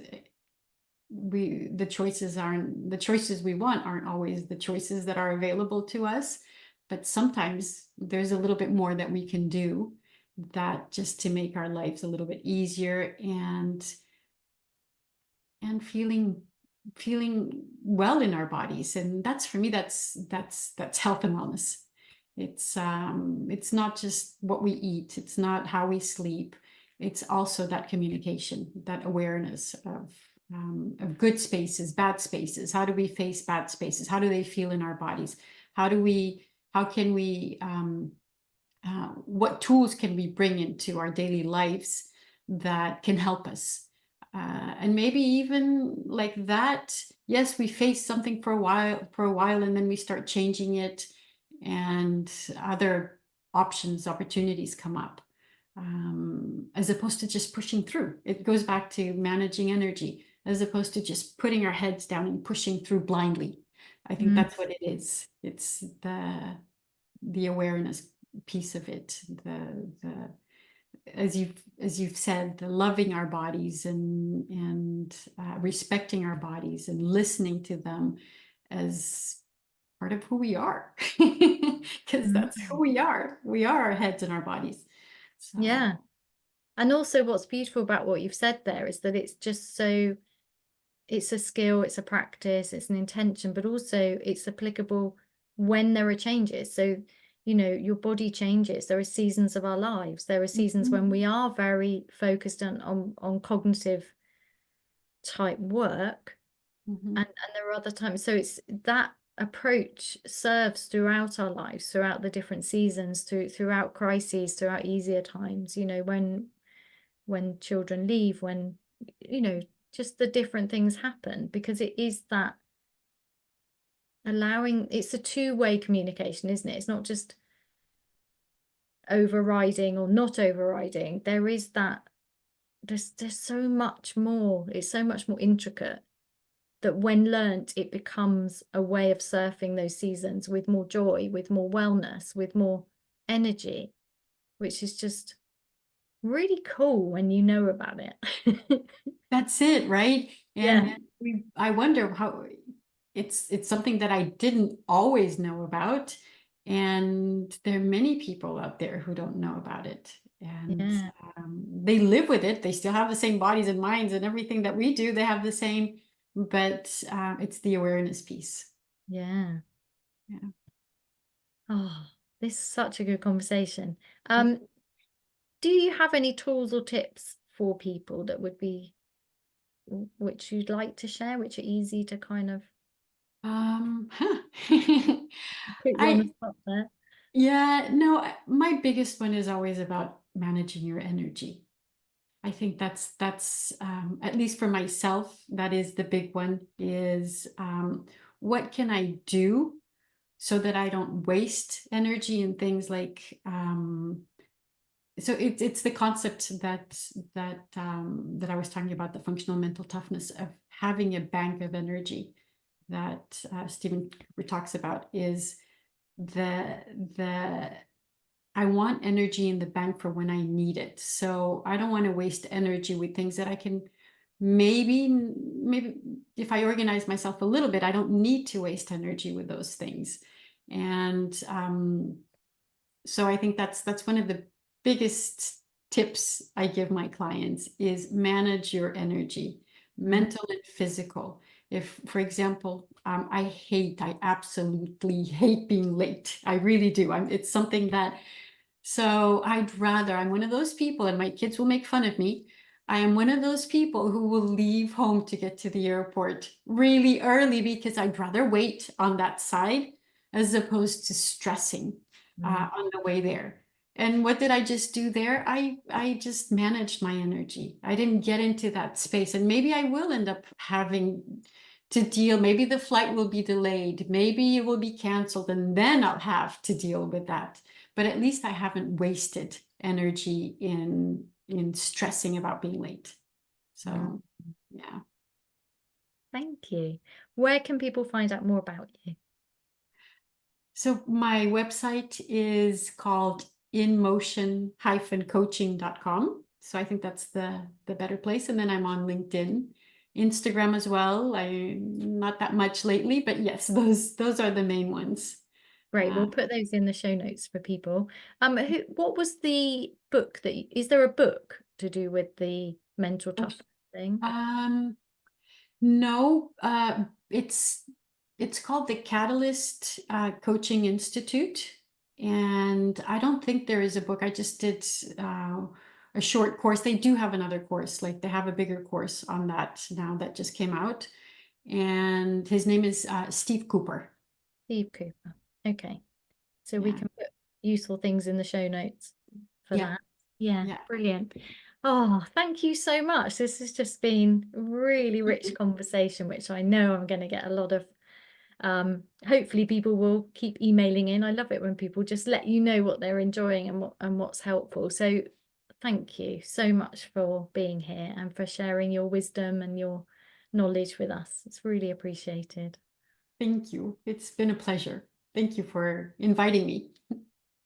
the choices we want aren't always the choices that are available to us, but sometimes there's a little bit more that we can do, that just to make our lives a little bit easier and feeling feeling well in our bodies. And that's, for me, that's health and wellness. It's not just what we eat, it's not how we sleep, it's also that communication, that awareness of good spaces, bad spaces. How do we face bad spaces? How do they feel in our bodies? How can we what tools can we bring into our daily lives that can help us? And maybe even like that, yes, we face something for a while, and then we start changing it, and other opportunities come up, as opposed to just pushing through. It goes back to managing energy, as opposed to just putting our heads down and pushing through blindly. I think that's what it is. It's the awareness piece of it, the as you've said, the loving our bodies, and respecting our bodies and listening to them as part of who we are, because that's who we are. We are our heads and our bodies. So Yeah. And also what's beautiful about what you've said there is that it's just so, it's a skill, it's a practice, it's an intention, but also it's applicable when there are changes. So, your body changes. There are seasons of our lives. There are seasons when we are very focused on cognitive type work, and there are other times. So it's that approach serves throughout our lives, throughout the different seasons, throughout crises, throughout easier times, when children leave, when, just the different things happen, because it is that allowing, it's a two-way communication, isn't it? It's not just overriding or not overriding. There is that, there's so much more, it's so much more intricate, that when learnt, it becomes a way of surfing those seasons with more joy, with more wellness, with more energy, which is just really cool when you know about it. that's it, right? Yeah. And I wonder how it's something that I didn't always know about, and there are many people out there who don't know about it, and Yeah. they live with it. They still have the same bodies and minds and everything that we do. They have the same, but it's the awareness piece. Yeah. Yeah. Oh, this is such a good conversation. Do you have any tools or tips for people that would be, which you'd like to share, which are easy to kind of Huh. put you on the I spot there? Yeah, no, my biggest one is always about managing your energy. I think that's at least for myself, that is the big one, is what can I do so that I don't waste energy in things like so it's the concept that I was talking about, the functional mental toughness of having a bank of energy that Stephen Cooper talks about, is the the I want energy in the bank for when I need it. So I don't want to waste energy with things that I can maybe if I organize myself a little bit, I don't need to waste energy with those things. And so I think that's one of the biggest tips I give my clients, is manage your energy, mental and physical. If, for example, I absolutely hate being late. I really do. It's something that, so I'm one of those people, and my kids will make fun of me. I am one of those people who will leave home to get to the airport really early, because I'd rather wait on that side as opposed to stressing on the way there. And what did I just do there? I just managed my energy. I didn't get into that space. And maybe I will end up having to deal. Maybe the flight will be delayed. Maybe it will be canceled. And then I'll have to deal with that. But at least I haven't wasted energy in stressing about being late. So, yeah. Thank you. Where can people find out more about you? So my website is called inmotion-coaching.com. So I think that's the better place. And then I'm on LinkedIn, Instagram as well. I not that much lately, but yes, those are the main ones. Great. We'll put those in the show notes for people. What was the book is there a book to do with the mental toughness thing? Um, No, it's called the Catalyst Coaching Institute, and I don't think there is a book. I just did a short course. They do have another course, like they have a bigger course on that now that just came out, and his name is Steve Cooper. Steve Cooper. Okay. So we Yeah, can put useful things in the show notes for yeah, that. Yeah, yeah. brilliant. Oh, thank you so much. This has just been a really rich conversation, which I know I'm going to get a lot of, hopefully people will keep emailing in. I love it when people just let you know what they're enjoying and what's helpful. So thank you so much for being here and for sharing your wisdom and your knowledge with us. It's really appreciated. Thank you. It's been a pleasure. Thank you for inviting me.